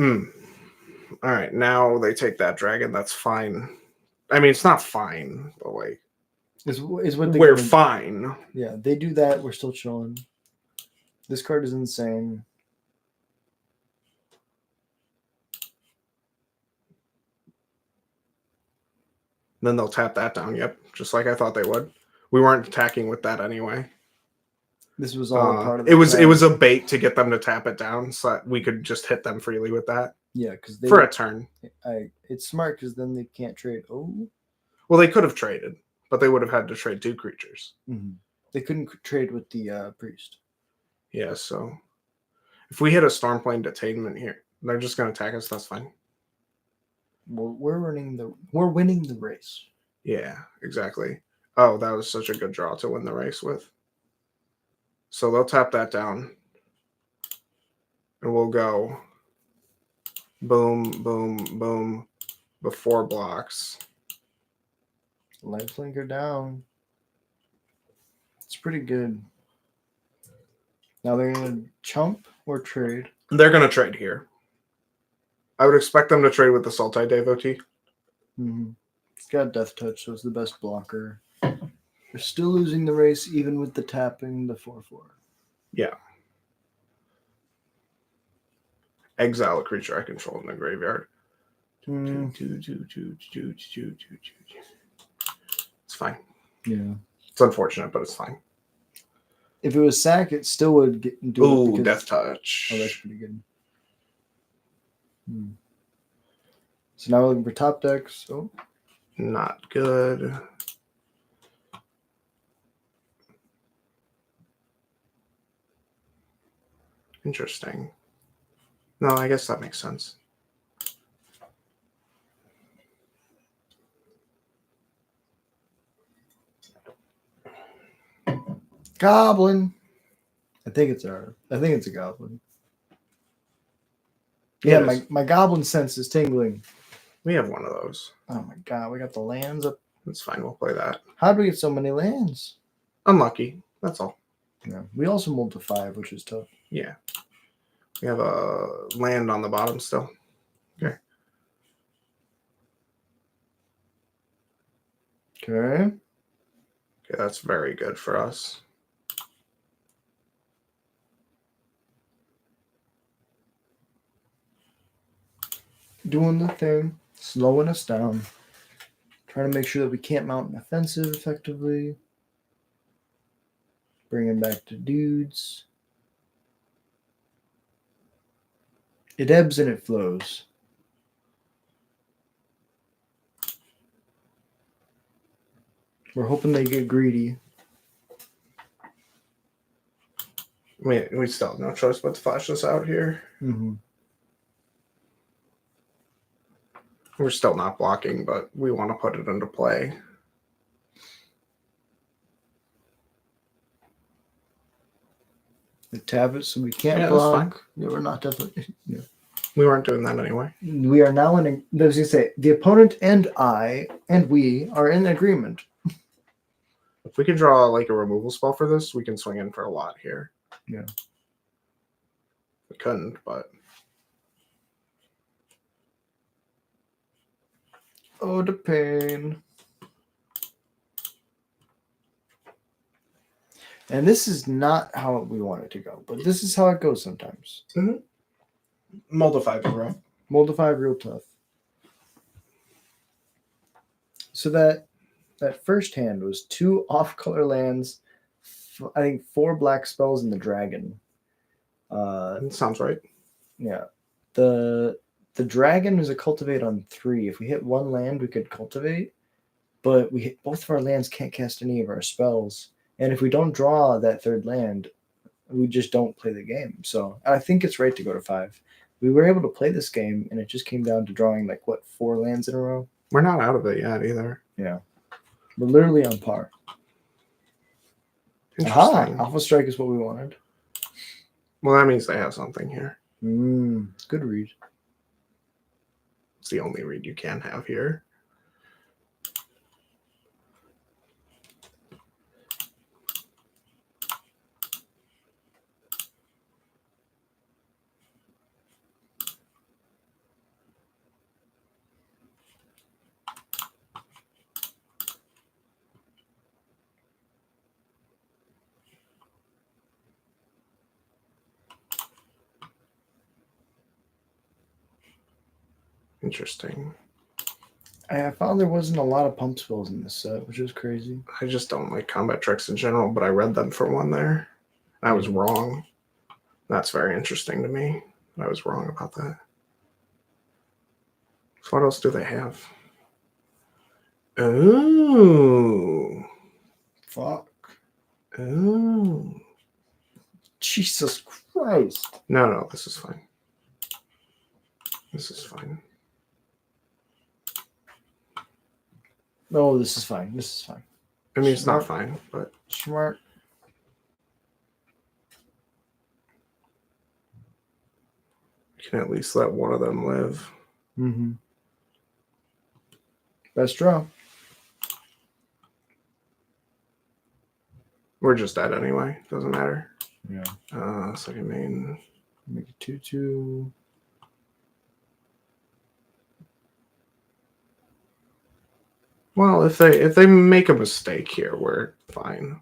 All right, now they take that dragon. That's fine. I mean, it's not fine, but like, is what we're fine. Yeah, they do that. We're still chilling. This card is insane. Then they'll tap that down. Yep, just like I thought they would. We weren't attacking with that anyway. This was all part of it was a bait to get them to tap it down so that we could just hit them freely with that. Yeah, because for a turn. It's smart because then they can't trade. Oh, well, they could have traded, but they would have had to trade 2 creatures. Mm-hmm. They couldn't trade with the priest. Yeah, so if we hit a Stormplane Detainment here, they're just going to attack us. That's fine. We're winning the race. Yeah, exactly. Oh, that was such a good draw to win the race with. So they'll tap that down. And we'll go boom, boom, boom before blocks. Lifelinker down. It's pretty good. Now they're going to chump or trade. They're going to trade here. I would expect them to trade with the Sultai Devotee. Mm-hmm. It's got Death Touch, so it's the best blocker. They're still losing the race, even with the tapping the 4/4. Yeah. Exile a creature I control in the graveyard. It's fine. Yeah. It's unfortunate, but it's fine. If it was sack, it still would do it. Death Touch. Oh, that's pretty good. So now we're looking for top decks. Oh. Not good. Interesting. No, I guess that makes sense. Goblin. I think it's a goblin. Yeah, Yeah, my goblin sense is tingling. we have one of those. Oh my god, we got the lands up. It's fine. We'll play that. How do we get so many lands? Unlucky. That's all. Yeah, we also moved to 5, which is tough. Yeah. We have a land on the bottom still. Okay. Okay. Okay, that's very good for us. Doing the thing, slowing us down. Trying to make sure that we can't mount an offensive effectively. Bringing back to dudes. It ebbs and it flows. We're hoping they get greedy. We still have no choice but to flash this out here. Mm-hmm. We're still not blocking, but we want to put it into play. We tap it so we can't Yeah, block. that's fine. Yeah, we're not definitely. Yeah. We weren't doing that anyway. We are now in. I was gonna say the opponent and I and we are in agreement. If we can draw like a removal spell for this, we can swing in for a lot here. Yeah. We couldn't, but Oh, the pain. And this is not how we want it to go, but this is how it goes sometimes. Mold 5 is rough. Mold 5 real tough. So that first hand was 2 off-color lands, I think 4 black spells and the dragon. Sounds right. Yeah. The dragon is a cultivate on 3. If we hit 1 land, we could cultivate, but both of our lands can't cast any of our spells. And if we don't draw that 3rd land, we just don't play the game. So I think it's right to go to 5. We were able to play this game, and it just came down to drawing 4 lands in a row. We're not out of it yet either. Yeah. We're literally on par. Aha! Alpha Strike is what we wanted. Well, that means they have something here. Good read. It's the only read you can have here. Interesting. I found there wasn't a lot of pump spells in this set, which is crazy. I just don't like combat tricks in general, but I read them for one there. I was wrong. That's very interesting to me. I was wrong about that. So what else do they have? Oh. Fuck. Oh. Jesus Christ. No, this is fine. This is fine. No, this is fine. This is fine. I mean, it's not fine, but Smart. you can at least let one of them live. Mm-hmm. Best draw. We're just dead anyway. Doesn't matter. Yeah. Second main. Make it 2/2. Well, if they make a mistake here, we're fine.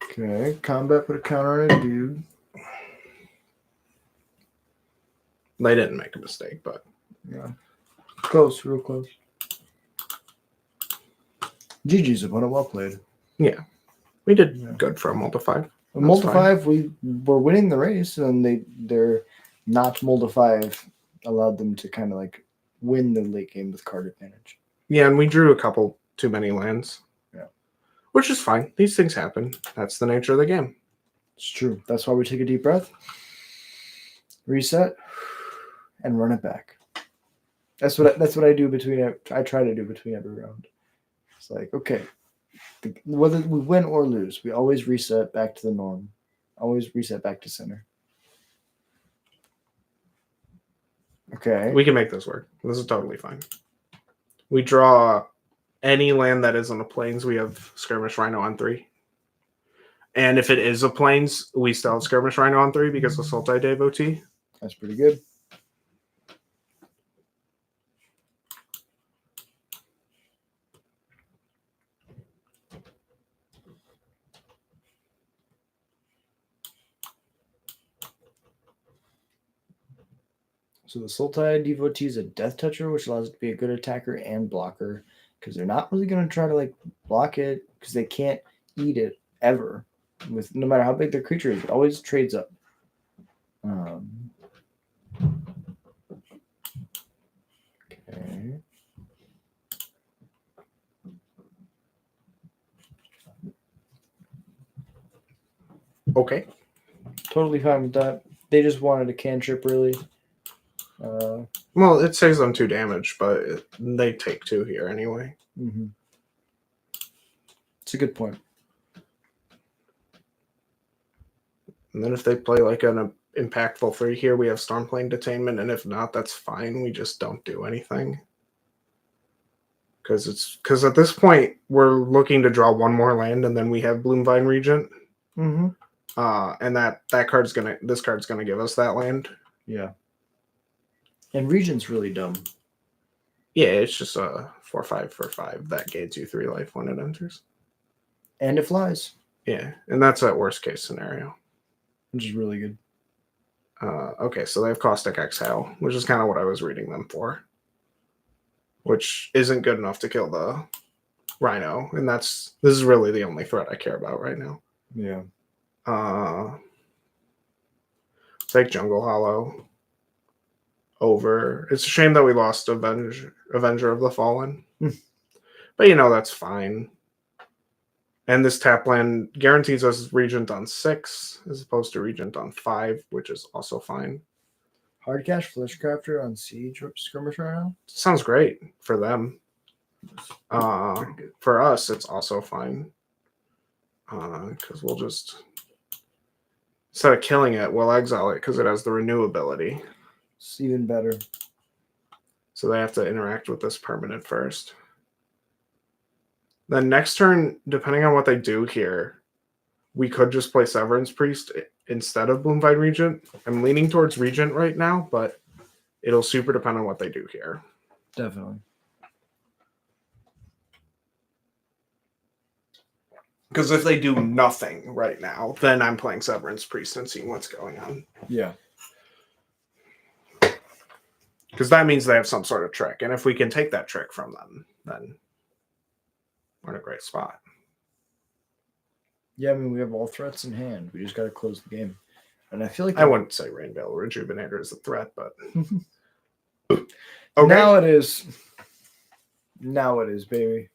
Okay. Combat put a counter on a dude. They didn't make a mistake, but Yeah. Close, real close. GG's opponent, well played. yeah, we did good for a multi 5. Multi 5, we were winning the race, and their not multi 5 allowed them to kind of win the late game with card advantage. Yeah, and we drew a couple too many lands. Yeah, which is fine. These things happen. That's the nature of the game. It's true. That's why we take a deep breath, reset, and run it back. That's what I do between. I try to do between every round. It's like, okay, whether we win or lose, we always reset back to the norm. Always reset back to center. Okay. We can make this work. This is totally fine. We draw any land that isn't a plains. We have Skirmish Rhino on 3. And if it is a plains, we still have Skirmish Rhino on 3 because of Sultai Devotee. That's pretty good. So the Sultai Devotee is a Death Toucher, which allows it to be a good attacker and blocker, because they're not really going to try to like block it, because they can't eat it ever. With no matter how big their creature is, it always trades up. Okay. Okay. Totally fine with that. They just wanted a cantrip, really. Well, it saves them 2 damage, but they take 2 here anyway. Mm-hmm. It's a good point. And then if they play like an impactful 3 here, we have Stormplane Detainment, and if not, that's fine. We just don't do anything. Because at this point, we're looking to draw 1 more land, and then we have Bloomvine Regent. Mm-hmm. And this card's gonna give us that land. Yeah. And Regent's really dumb. Yeah, it's just a 4/5 for 5 that gains you 3 life when it enters. And it flies. Yeah, and that's at worst case scenario. Which is really good. Okay, so they have Caustic Exhale, which is kind of what I was reading them for. Which isn't good enough to kill the Rhino, and this is really the only threat I care about right now. Yeah. Take Jungle Hollow over. It's a shame that we lost Avenger of the Fallen. But that's fine. And this tap land guarantees us Regent on 6 as opposed to Regent on 5, which is also fine. Hard Cash Fleshcrafter on Siege Skirmish Rhino? Sounds great for them. For us, it's also fine. Because we'll just, instead of killing it, we'll exile it because it has the renew ability. It's even better. So they have to interact with this permanent first. Then next turn, depending on what they do here, we could just play Severance Priest instead of Bloomvine Regent. I'm leaning towards Regent right now, but it'll super depend on what they do here. Definitely. Because if they do nothing right now, then I'm playing Severance Priest and seeing what's going on. Yeah. Because that means they have some sort of trick. And if we can take that trick from them, then we're in a great spot. Yeah, I mean, we have all threats in hand. We just got to close the game. And I feel like... I wouldn't say Rainveil Rejuvenator is a threat, but... Okay. Now it is. Now it is, baby.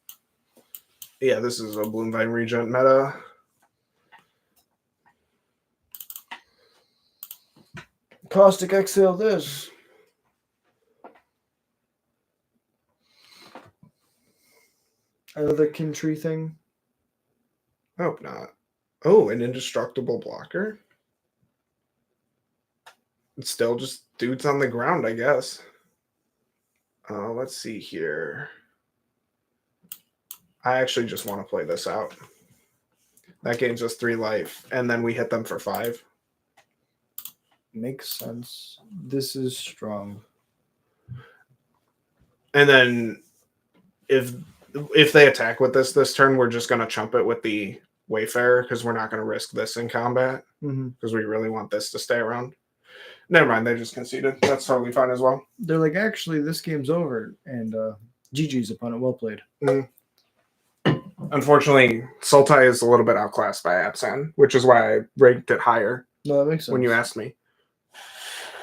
Yeah, this is a Bloomvine Regent meta. Caustic Exhale this. Another kin tree thing. Hope not. Oh, an indestructible blocker? It's still just dudes on the ground, I guess. Let's see here. I actually just want to play this out. That gains us 3 life, and then we hit them for 5. Makes sense. This is strong. And then if they attack with this turn, we're just going to chump it with the Wayfarer because we're not going to risk this in combat because we really want this to stay around. Never mind, they just conceded. That's totally fine as well. They're like, actually, this game's over, and GG's opponent, well played. Unfortunately, Sultai is a little bit outclassed by Absan, which is why I ranked it higher. No, that makes sense. When you asked me.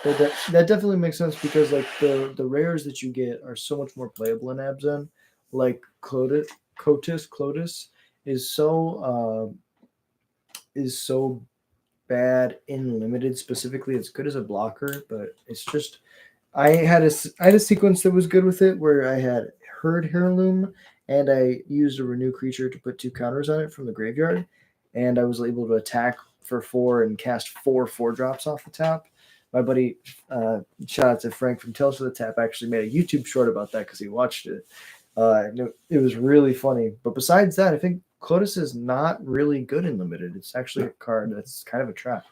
That definitely makes sense because like the rares that you get are so much more playable in Abzan. Like Clotis is so bad in limited specifically. It's good as a blocker, but it's just I had a sequence that was good with it where I had Herd Heirloom and I used a renew creature to put 2 counters on it from the graveyard, and I was able to attack for 4 and cast 4/4 drops off the top. My buddy, shout out to Frank from Tales for the Tap, actually made a YouTube short about that because he watched it. It was really funny. But besides that, I think Clotus is not really good in limited. It's actually a card that's kind of a trap.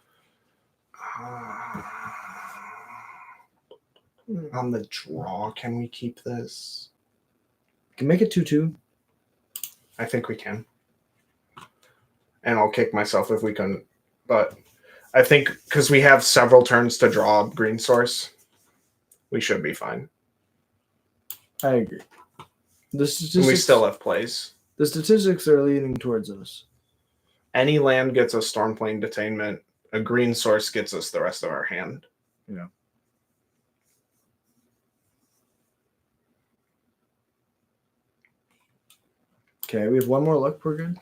On the draw, can we keep this? Can make it 2/2. I think we can. And I'll kick myself if we couldn't. But I think because we have several turns to draw green source, we should be fine. I agree. And we still have plays. The statistics are leaning towards us. Any land gets a Stormplane Detainment. A green source gets us the rest of our hand. Yeah. Okay, we have one more look. We're good.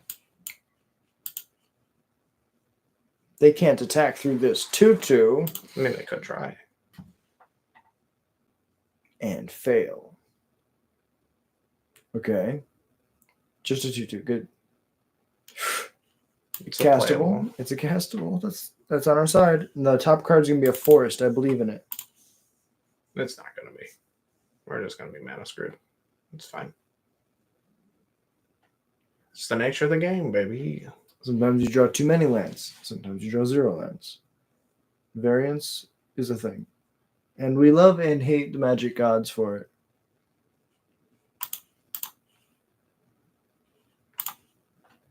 They can't attack through this 2/2. I mean, they could try. And fail. Okay. Just a 2/2. Good. It's Castable. It's a castable. That's on our side. And the top card's gonna be a forest. I believe in it. It's not gonna be. We're just gonna be mana screwed. It's fine. It's the nature of the game, baby. Sometimes you draw too many lands. Sometimes you draw 0 lands. Variance is a thing. And we love and hate the magic gods for it.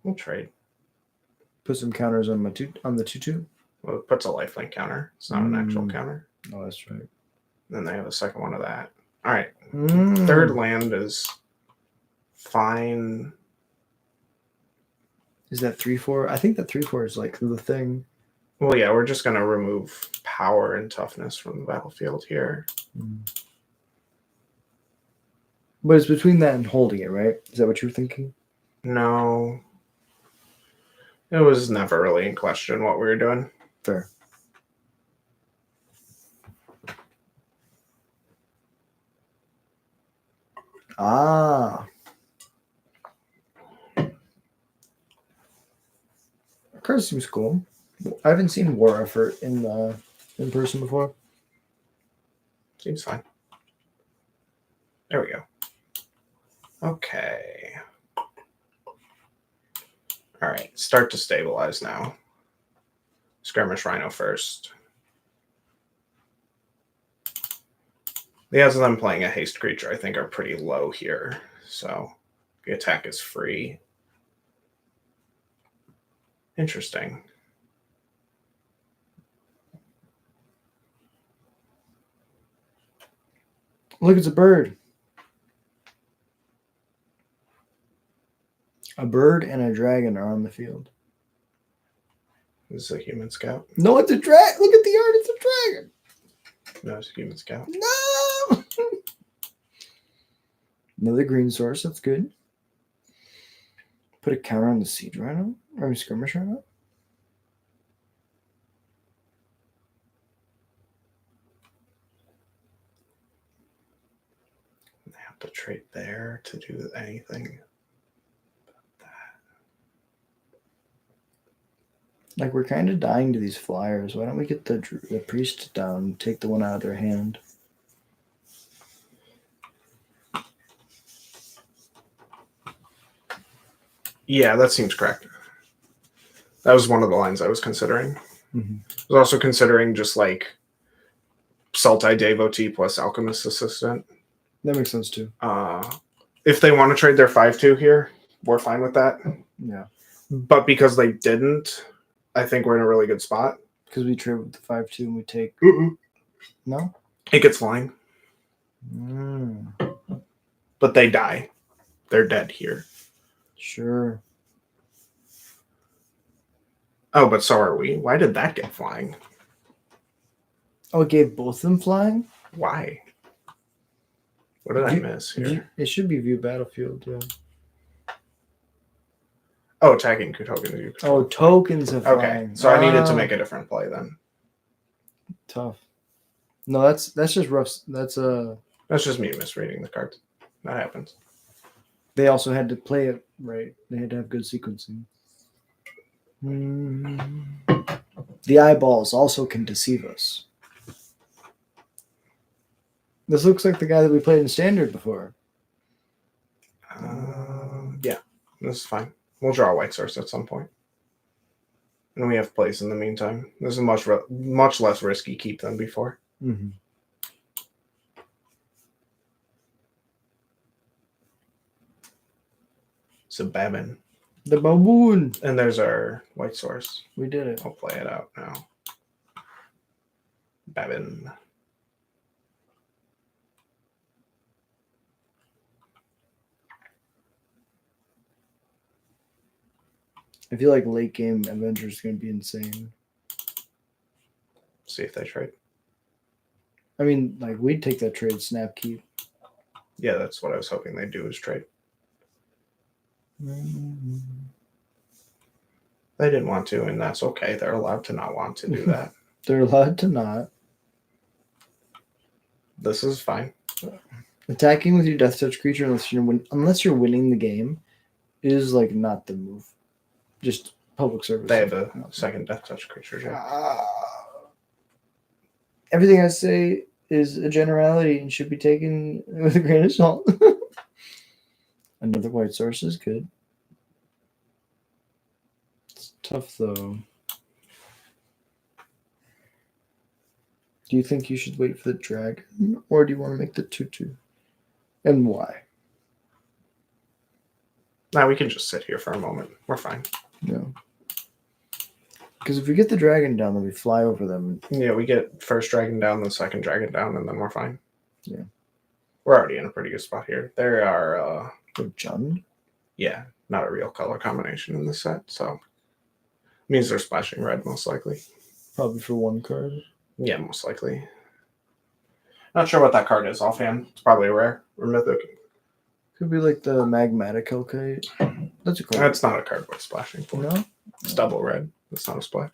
We'll trade. Put some counters on the 2/2. Well, it puts a lifelink counter. It's not an actual counter. Oh, that's right. Then they have a second one of that. All right. Mm. Third land is fine. Is that 3/4? I think that 3/4 is like the thing. Well, yeah, we're just going to remove power and toughness from the battlefield here. But it's between that and holding it, right? Is that what you were thinking? No. It was never really in question what we were doing. Fair. Ah. Card seems cool. I haven't seen War Effort in person before. Seems fine. There we go. Okay. All right. Start to stabilize now. Skirmish Rhino first. The odds of them playing a haste creature, I think, are pretty low here. So the attack is free. Interesting. Look, it's a bird. A bird and a dragon are on the field. This is a human scout. No, it's a dragon. Look at the art. It's a dragon. No, it's a human scout. No. Another green source. That's good. Put a counter on the siege rhino or skirmish rhino. They have to trade there to do anything. Like, we're kind of dying to these flyers. Why don't we get the priest down and take the one out of their hand? Yeah, that seems correct. That was one of the lines I was considering. Mm-hmm. I was also considering just like Sultai Devotee plus Alchemist Assistant. That makes sense too. If they want to trade their 5/2 here, we're fine with that. Yeah. But because they didn't, I think we're in a really good spot. Because we trade with the 5/2 and we take. No? It gets flying. Mm. But they die. They're dead here. Sure. Oh, but so are we. Why did that get flying? Oh, it gave both of them flying? Why? What did I miss here? It should be view battlefield, yeah. Oh, attacking tokens. Oh, tokens of flying. Okay, so I needed to make a different play then. Tough. No, that's just rough. That's That's just me misreading the cards. That happens. They also had to play it right. They had to have good sequencing. The eyeballs also can deceive us. This looks like the guy that we played in Standard before. Yeah, this is fine. We'll draw a white source at some point. And we have plays in the meantime. This is much less risky keep than before. Mm-hmm. So Babin. The baboon. And there's our white source. We did it. I'll play it out now. Babin. I feel like late game Avengers is going to be insane. See if they trade. I mean, like, we'd take that trade, snap, keep. Yeah, that's what I was hoping they'd do is trade. Mm-hmm. They didn't want to, and that's okay. They're allowed to not want to do that. They're allowed to not. This is fine. Attacking with your death touch creature unless you're winning the game is like not the move. Just public service. They have a second death touch creature. Everything I say is a generality and should be taken with a grain of salt. Another white source is good. It's tough though. Do you think you should wait for the dragon, or do you want to make the 2/2? And why? Now we can just sit here for a moment. We're fine. No. Because if we get the dragon down, then we fly over them. Yeah, we get first dragon down, the second dragon down, and then we're fine. Yeah. We're already in a pretty good spot here. There are Jund? Yeah, not a real color combination in this set, so means they're splashing red most likely. Probably for one card. Yeah, most likely. Not sure what that card is offhand. It's probably a rare or mythic. Could be like the magmatic Hellkite. That's a card. That's not a card worth splashing for. No? It's double red. It's not a splash.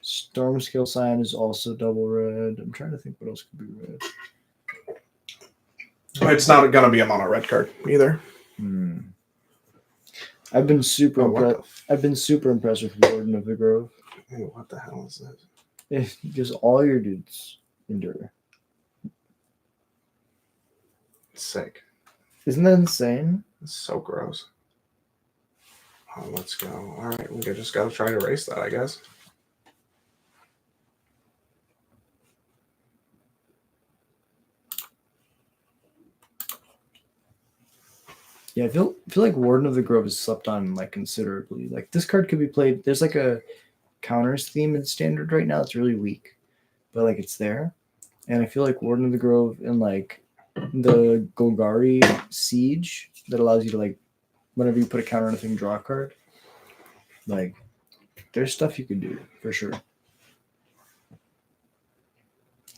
Storm Scale Sign is also double red. I'm trying to think what else could be red. It's not going to be a mono red card either. I've been super impressed with Warden of the Grove. Hey, what the hell is this? If just all your dudes endure. Sick. Isn't that insane? It's so gross. Oh, let's go. All right, we just got to try to erase that, I guess. Yeah, I feel like Warden of the Grove is slept on like considerably. Like this card could be played. There's like a counters theme in Standard right now. It's really weak, but like it's there, and I feel like Warden of the Grove and like the Golgari Siege that allows you to like whenever you put a counter on a thing, draw a card. Like there's stuff you can do for sure.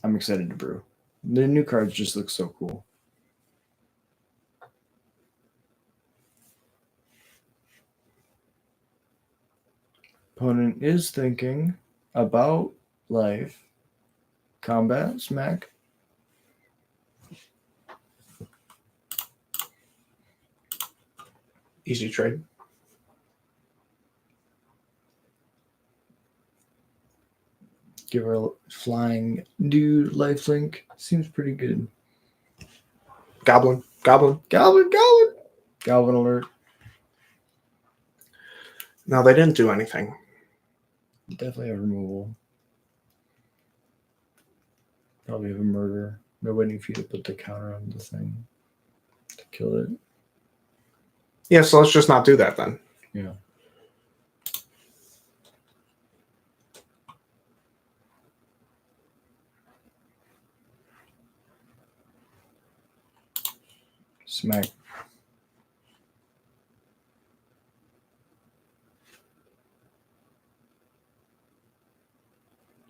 I'm excited to brew. The new cards just look so cool. Opponent is thinking about life. Combat, smack. Easy trade. Give her a flying dude lifelink. Seems pretty good. Goblin. Goblin alert. No, they didn't do anything. Definitely have removal. Probably have a murder. They're waiting for you to put the counter on the thing to kill it. Yeah, so let's just not do that then. Yeah. Smack.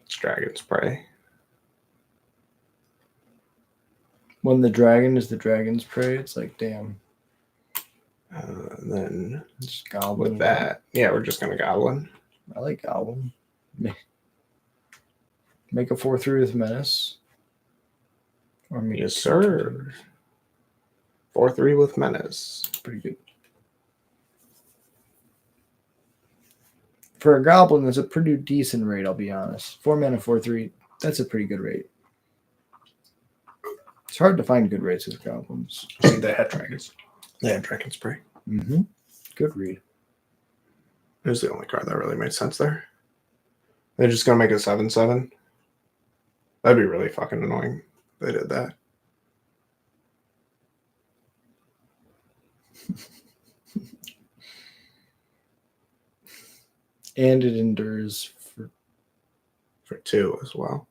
It's Dragon's Prey. When the dragon is the dragon's prey, it's like, damn. And then Just goblin. with that, yeah, we're just going to Goblin. I like goblin. Make a 4/3 with menace. Or make Yes, sir. 4/3 with menace. Pretty good. For a goblin, that's a pretty decent rate, I'll be honest. 4 mana, 4/3. That's a pretty good rate. It's hard to find good rates with goblins. See, they had dragons. They had dragon spray. Mm-hmm. Good read. It was the only card that really made sense there. They're just gonna make a 7/7. That'd be really fucking annoying if they did that. And it endures For 2 as well.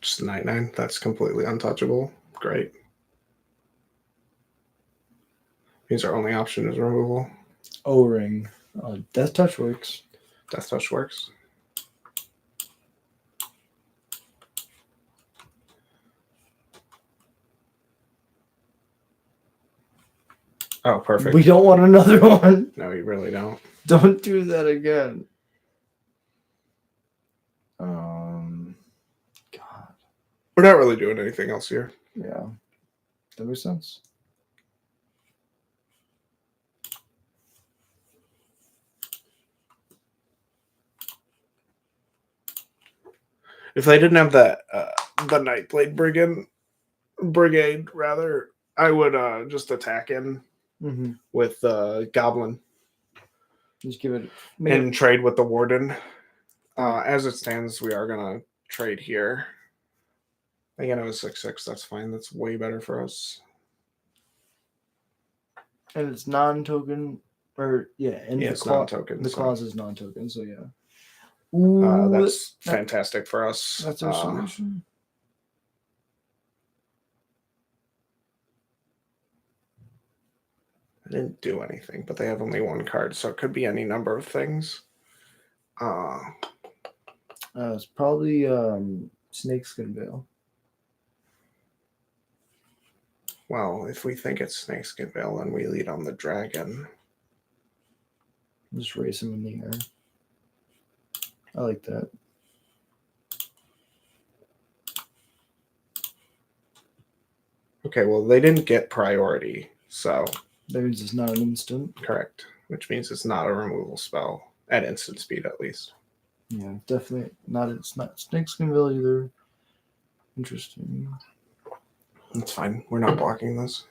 Just 9/9. That's completely untouchable. Great. Means our only option is removal. O-ring. Death Touch works. Death Touch works. Oh, perfect. We don't want another one. No, you really don't. Don't do that again. God. We're not really doing anything else here. Yeah. That makes sense. If they didn't have that, the Nightblade Brigade, rather, I would just attack in with Goblin. Just give it and trade with the Warden. As it stands, we are gonna trade here. Again, it was 6/6. That's fine. That's way better for us. And it's non-token, or and it's non-token. The clause is non-token, so yeah. That's fantastic for us. That's our solution. I didn't do anything, but they have only one card, so it could be any number of things. It's probably Snakeskin Veil. Well, if we think it's Snakeskin Veil, then we lead on the dragon. Just raise him in the air. I like that. Okay, well, they didn't get priority, so... That means it's not an instant. Correct, which means it's not a removal spell, at instant speed at least. Yeah, definitely not. It's not Snakeskin Veil either. Interesting. That's fine. We're not blocking this.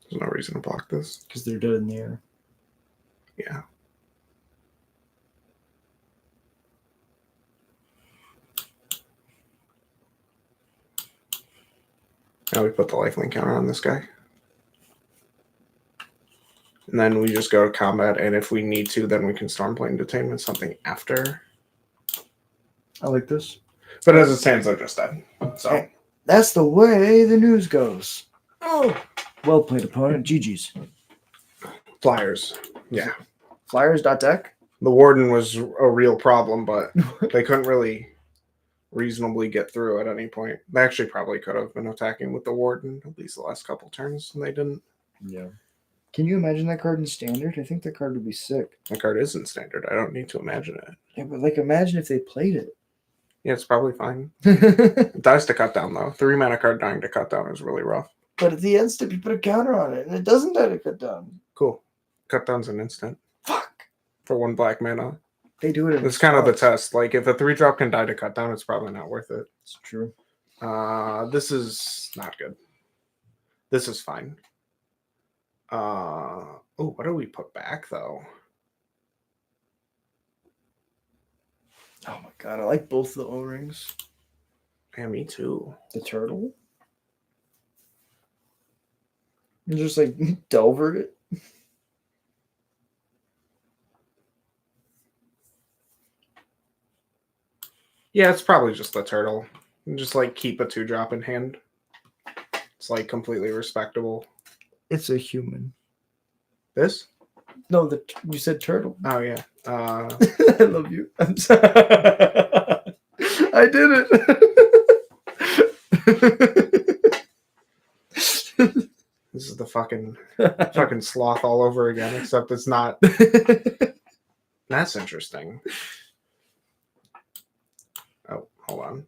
There's no reason to block this. Because they're dead in the air. Yeah. Now we put the lifelink counter on this guy. And then we just go to combat, and if we need to, then we can Stormplane Detainment something after. I like this. But as it stands, they're just dead. So that's the way the news goes. Oh, well played, opponent. GG's. Flyers. Yeah. Flyers.deck? The Warden was a real problem, but they couldn't really reasonably get through at any point. They actually probably could have been attacking with the Warden at least the last couple turns, and they didn't. Yeah. Can you imagine that card in Standard? I think that card would be sick. That card is in Standard. I don't need to imagine it. Yeah, but like imagine if they played it. Yeah, it's probably fine. It dies to cut down, though. 3 mana card dying to cut down is really rough. But at the end step, you put a counter on it, and it doesn't die to cut down. Cool. Cut down's an instant. Fuck. For 1 black mana. They do it. It's kind of the test. Like, if a 3-drop can die to cut down, it's probably not worth it. It's true. This is not good. This is fine. Oh, what do we put back, though? Oh my god, I like both the O-rings. Yeah, me too. The turtle? And just like Delver it. Yeah, it's probably just the turtle. And just like keep a 2-drop in hand. It's like completely respectable. It's a human. This? No, you said turtle. Oh yeah. I love you. I'm sorry. I did it. This is the fucking sloth all over again, except it's not. That's interesting. Oh, hold on.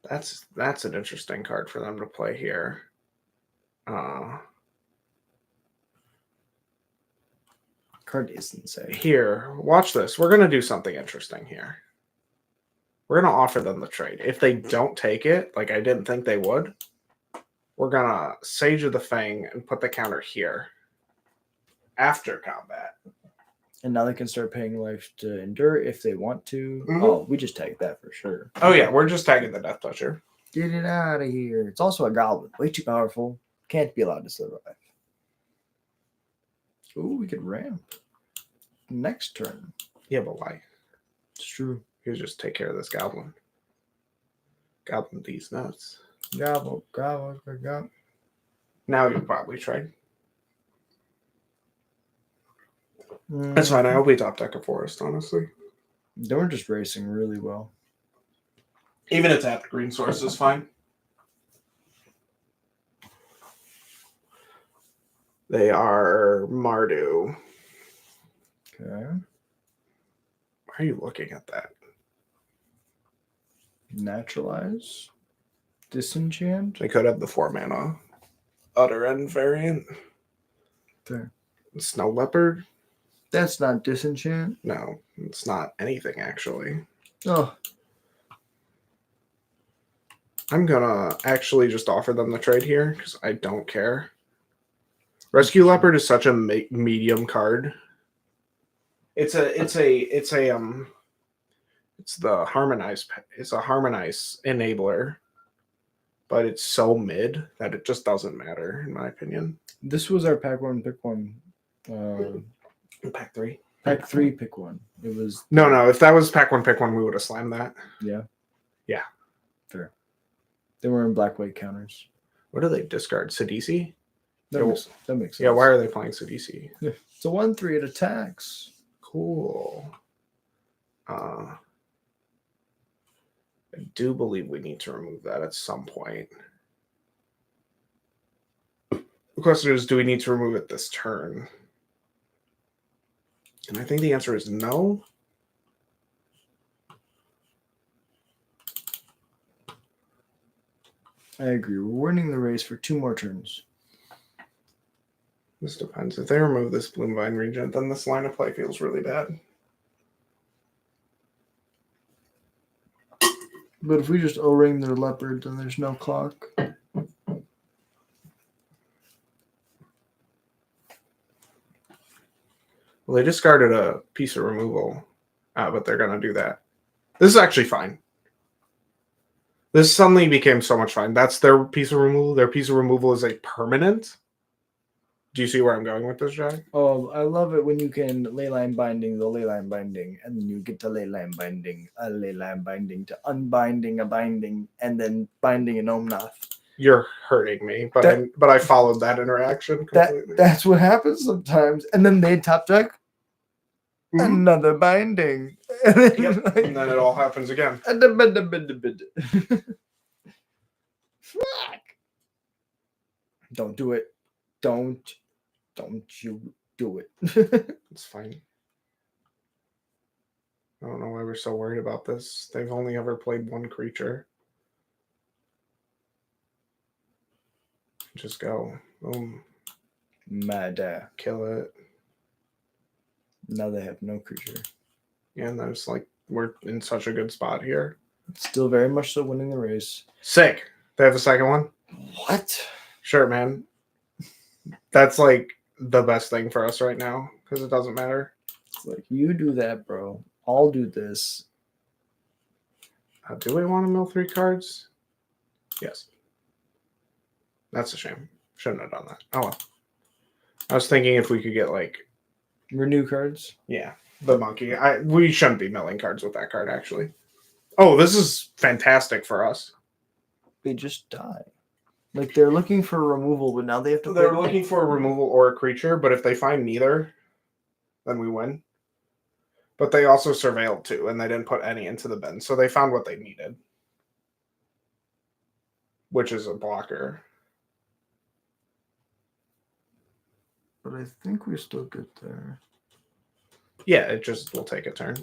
That's an interesting card for them to play here. Card is insane. Here, watch this. We're gonna do something interesting here. We're gonna offer them the trade. If they don't take it, like I didn't think they would, we're gonna Sage of the Fang and put the counter here after combat. And now they can start paying life to endure if they want to. Mhm. Oh, we just tagged that for sure. Oh yeah, we're just tagging the Death Toucher. Get it out of here. It's also a goblin. Way too powerful. Can't be allowed to survive. Ooh, we could ramp. Next turn. Yeah, but why? It's true. You just take care of this goblin. Goblin these nuts. Gobble, gobble, gobble. Now you'll probably trade. That's fine. I hope we top deck a forest, honestly. They were just racing really well. Even a tapped green source is fine. They are Mardu. Okay. Why are you looking at that? Naturalize. Disenchant. They could have the 4-mana Utter End variant. There. Snow Leopard? That's not disenchant. No, it's not anything, actually. Oh. I'm gonna actually just offer them the trade here because I don't care. Rescue Leopard is such a medium card. It's the harmonize. It's a harmonize enabler, but it's so mid that it just doesn't matter in my opinion. This was our pack one, pick one. Pack 3. Pack 3, pick one. It was no. If that was pack 1, pick 1, we would have slammed that. Yeah. Yeah. Fair. They were in black white counters. What do they discard? Sidisi? That makes sense. Yeah, why are they playing Sidisi? It's a 1/3. It attacks. Cool. I do believe we need to remove that at some point. The question is, do we need to remove it this turn? And I think the answer is no. I agree. We're winning the race for 2 more turns. This depends. If they remove this Bloomvine Regent, then this line of play feels really bad. But if we just O-ring their leopard, then there's no clock. Well, they discarded a piece of removal, but they're going to do that. This is actually fine. This suddenly became so much fine. That's their piece of removal. Their piece of removal is a permanent. Do you see where I'm going with this, Jack? Oh, I love it when you can leyline binding the leyline binding, and then you get to leyline binding, a leyline binding, to unbinding a binding, and then binding an Omnath. You're hurting me, but I followed that interaction completely. That's what happens sometimes. And then they top deck another binding. Yep. And then it all happens again. Fuck. Don't do it. Don't you do it. It's fine. I don't know why we're so worried about this. They've only ever played one creature. Just go. Boom. Mad. Kill it. Now they have no creature. Yeah, and that's like, we're in such a good spot here. Still very much so winning the race. Sick. They have a second one? What? Sure, man. That's like the best thing for us right now because it doesn't matter. It's like, you do that, bro. I'll do this. Do we want to mill 3 cards? Yes. That's a shame. Shouldn't have done that. Oh well. I was thinking if we could get like renew cards. Yeah, the monkey. We shouldn't be milling cards with that card actually. Oh, this is fantastic for us. They just die. Like they're looking for removal, but now they have to. They're looking for a removal or a creature, but if they find neither, then we win. But they also surveilled too, and they didn't put any into the bin, so they found what they needed, which is a blocker. but I think we're still good there. Yeah, it just will take a turn.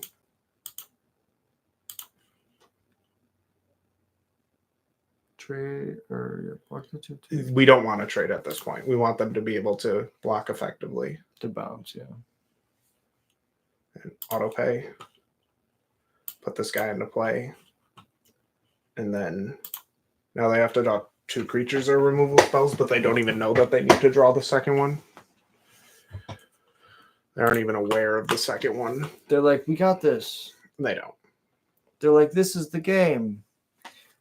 Trade or block the 2. We don't want to trade at this point. We want them to be able to block effectively. To bounce, yeah. And auto pay. Put this guy into play. And then now they have to draw 2 creatures or removal spells, but they don't even know that they need to draw the second one. They aren't even aware of the second one. They're like, we got this. They don't. They're like, this is the game.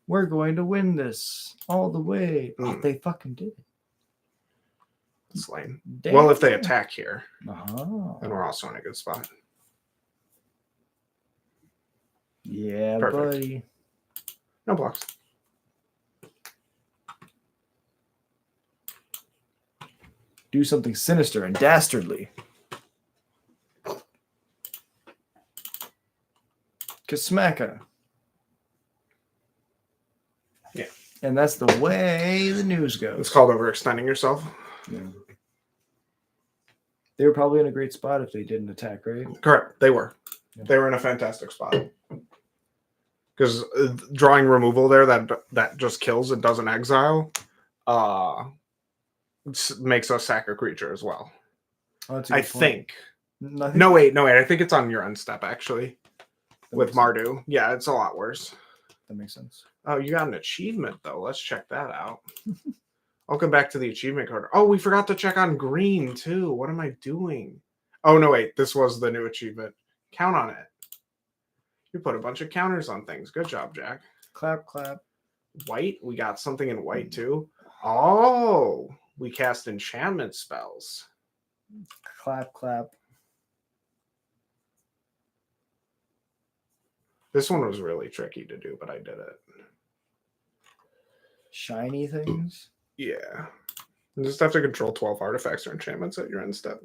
We're going to win this all the way. Oh, they fucking did. It's lame. Damn. Well, if they attack here, Uh-huh. then we're also in a good spot. Yeah, Perfect. buddy. No blocks. Do something sinister and dastardly. Kasmaka. Yeah. And that's the way the news goes. It's called overextending yourself. Yeah. They were probably in a great spot if they didn't attack, right? Correct. They were. Yeah. They were in a fantastic spot. Because drawing removal there that just kills and doesn't exile makes us sack a creature as well. Oh, that's a I good point. think. No, No, wait. I think it's on your end step, actually. That With makes sense. Mardu. Yeah, it's a lot worse. That makes sense. Oh, you got an achievement, though. Let's check that out. I'll come back to the achievement card. Oh, we forgot to check on green, too. What am I doing? Oh, no, wait. This was the new achievement. Count on it. You put a bunch of counters on things. Good job, Jack. Clap, clap. White? We got something in white, too. Oh, we cast enchantment spells. Clap, clap. This one was really tricky to do, but I did it. Shiny things. Yeah. You just have to control 12 artifacts or enchantments at your end step.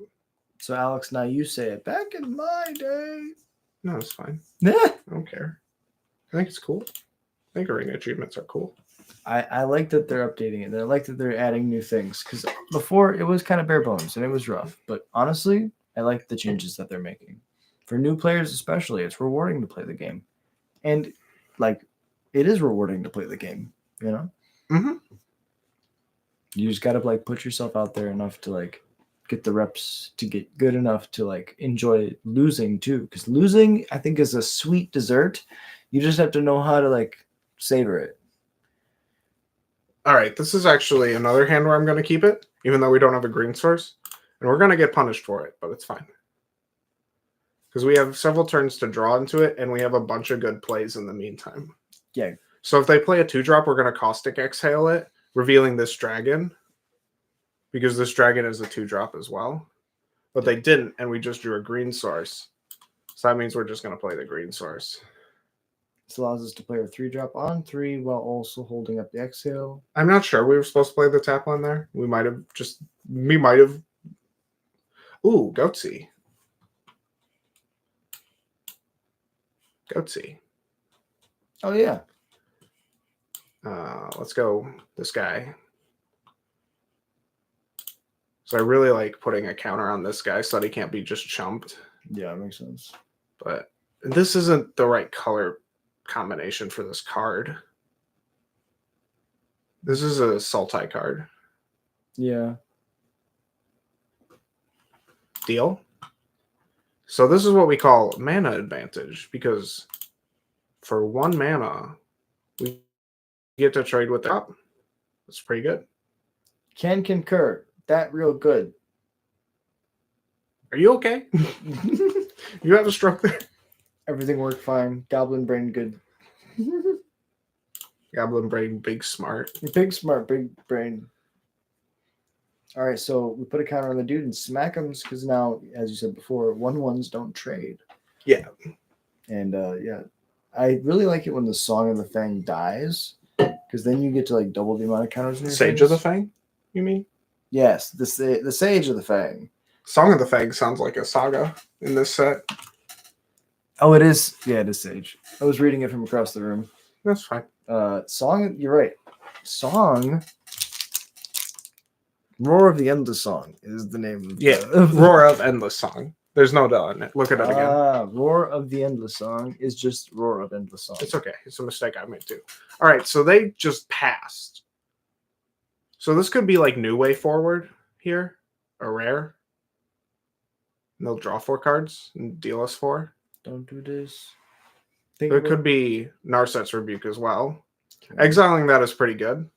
So, Alex, now you say it. Back in my day. No, it's fine. Yeah. I don't care. I think it's cool. I think arena achievements are cool. I like that they're updating it. I like that they're adding new things. Because before, it was kind of bare bones and it was rough. But honestly, I like the changes that they're making. For new players especially, it's rewarding to play the game. And, like, it is rewarding to play the game, you know? Mm-hmm. You just got to, like, put yourself out there enough to, like, get the reps to get good enough to, like, enjoy losing, too. Because losing, I think, is a sweet dessert. You just have to know how to, like, savor it. All right, this is actually another hand where I'm going to keep it, even though we don't have a green source. And we're going to get punished for it, but it's fine. Because we have several turns to draw into it, and we have a bunch of good plays in the meantime. Yeah. So if they play a 2-drop, we're going to Caustic Exhale it, revealing this dragon. Because this dragon is a 2-drop as well. But they didn't, and we just drew a green source. So that means we're just going to play the green source. This allows us to play a 3-drop on 3 while also holding up the exhale. I'm not sure we were supposed to play the tap one there. We might have. Ooh, Goatsy. Oh, yeah. Let's go this guy. So I really like putting a counter on this guy so that he can't be just chumped. Yeah, it makes sense. But this isn't the right color combination for this card. This is a Sultai card. Yeah. Deal. So this is what we call mana advantage, because for 1 mana, we get to trade with the top. That's pretty good. Can concur. That real good. Are you okay? You have a stroke there? Everything worked fine. Goblin brain good. Goblin brain, big smart. Big smart, big brain. All right, so we put a counter on the dude and smack him because now, as you said before, 1/1s don't trade. Yeah. And yeah, I really like it when the Song of the Fang dies because then you get to like double the amount of counters. In your Sage of the Fang, you mean? Yes, the Sage of the Fang. Song of the Fang sounds like a saga in this set. Oh, it is. Yeah, it is Sage. I was reading it from across the room. That's fine. Song, you're right. Song Roar of the Endless Song is the name of Yeah, the Roar of Endless Song. There's no duh in it. Look at it again. Roar of the Endless Song is just Roar of Endless Song. It's okay. It's a mistake I made too. All right, so they just passed. So this could be like New Way Forward here, a rare. And they'll draw 4 cards and deal us 4. Don't do this. It could be Narset's Rebuke as well. Exiling that is pretty good.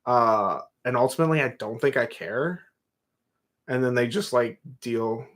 And ultimately, I don't think I care. And then they just like deal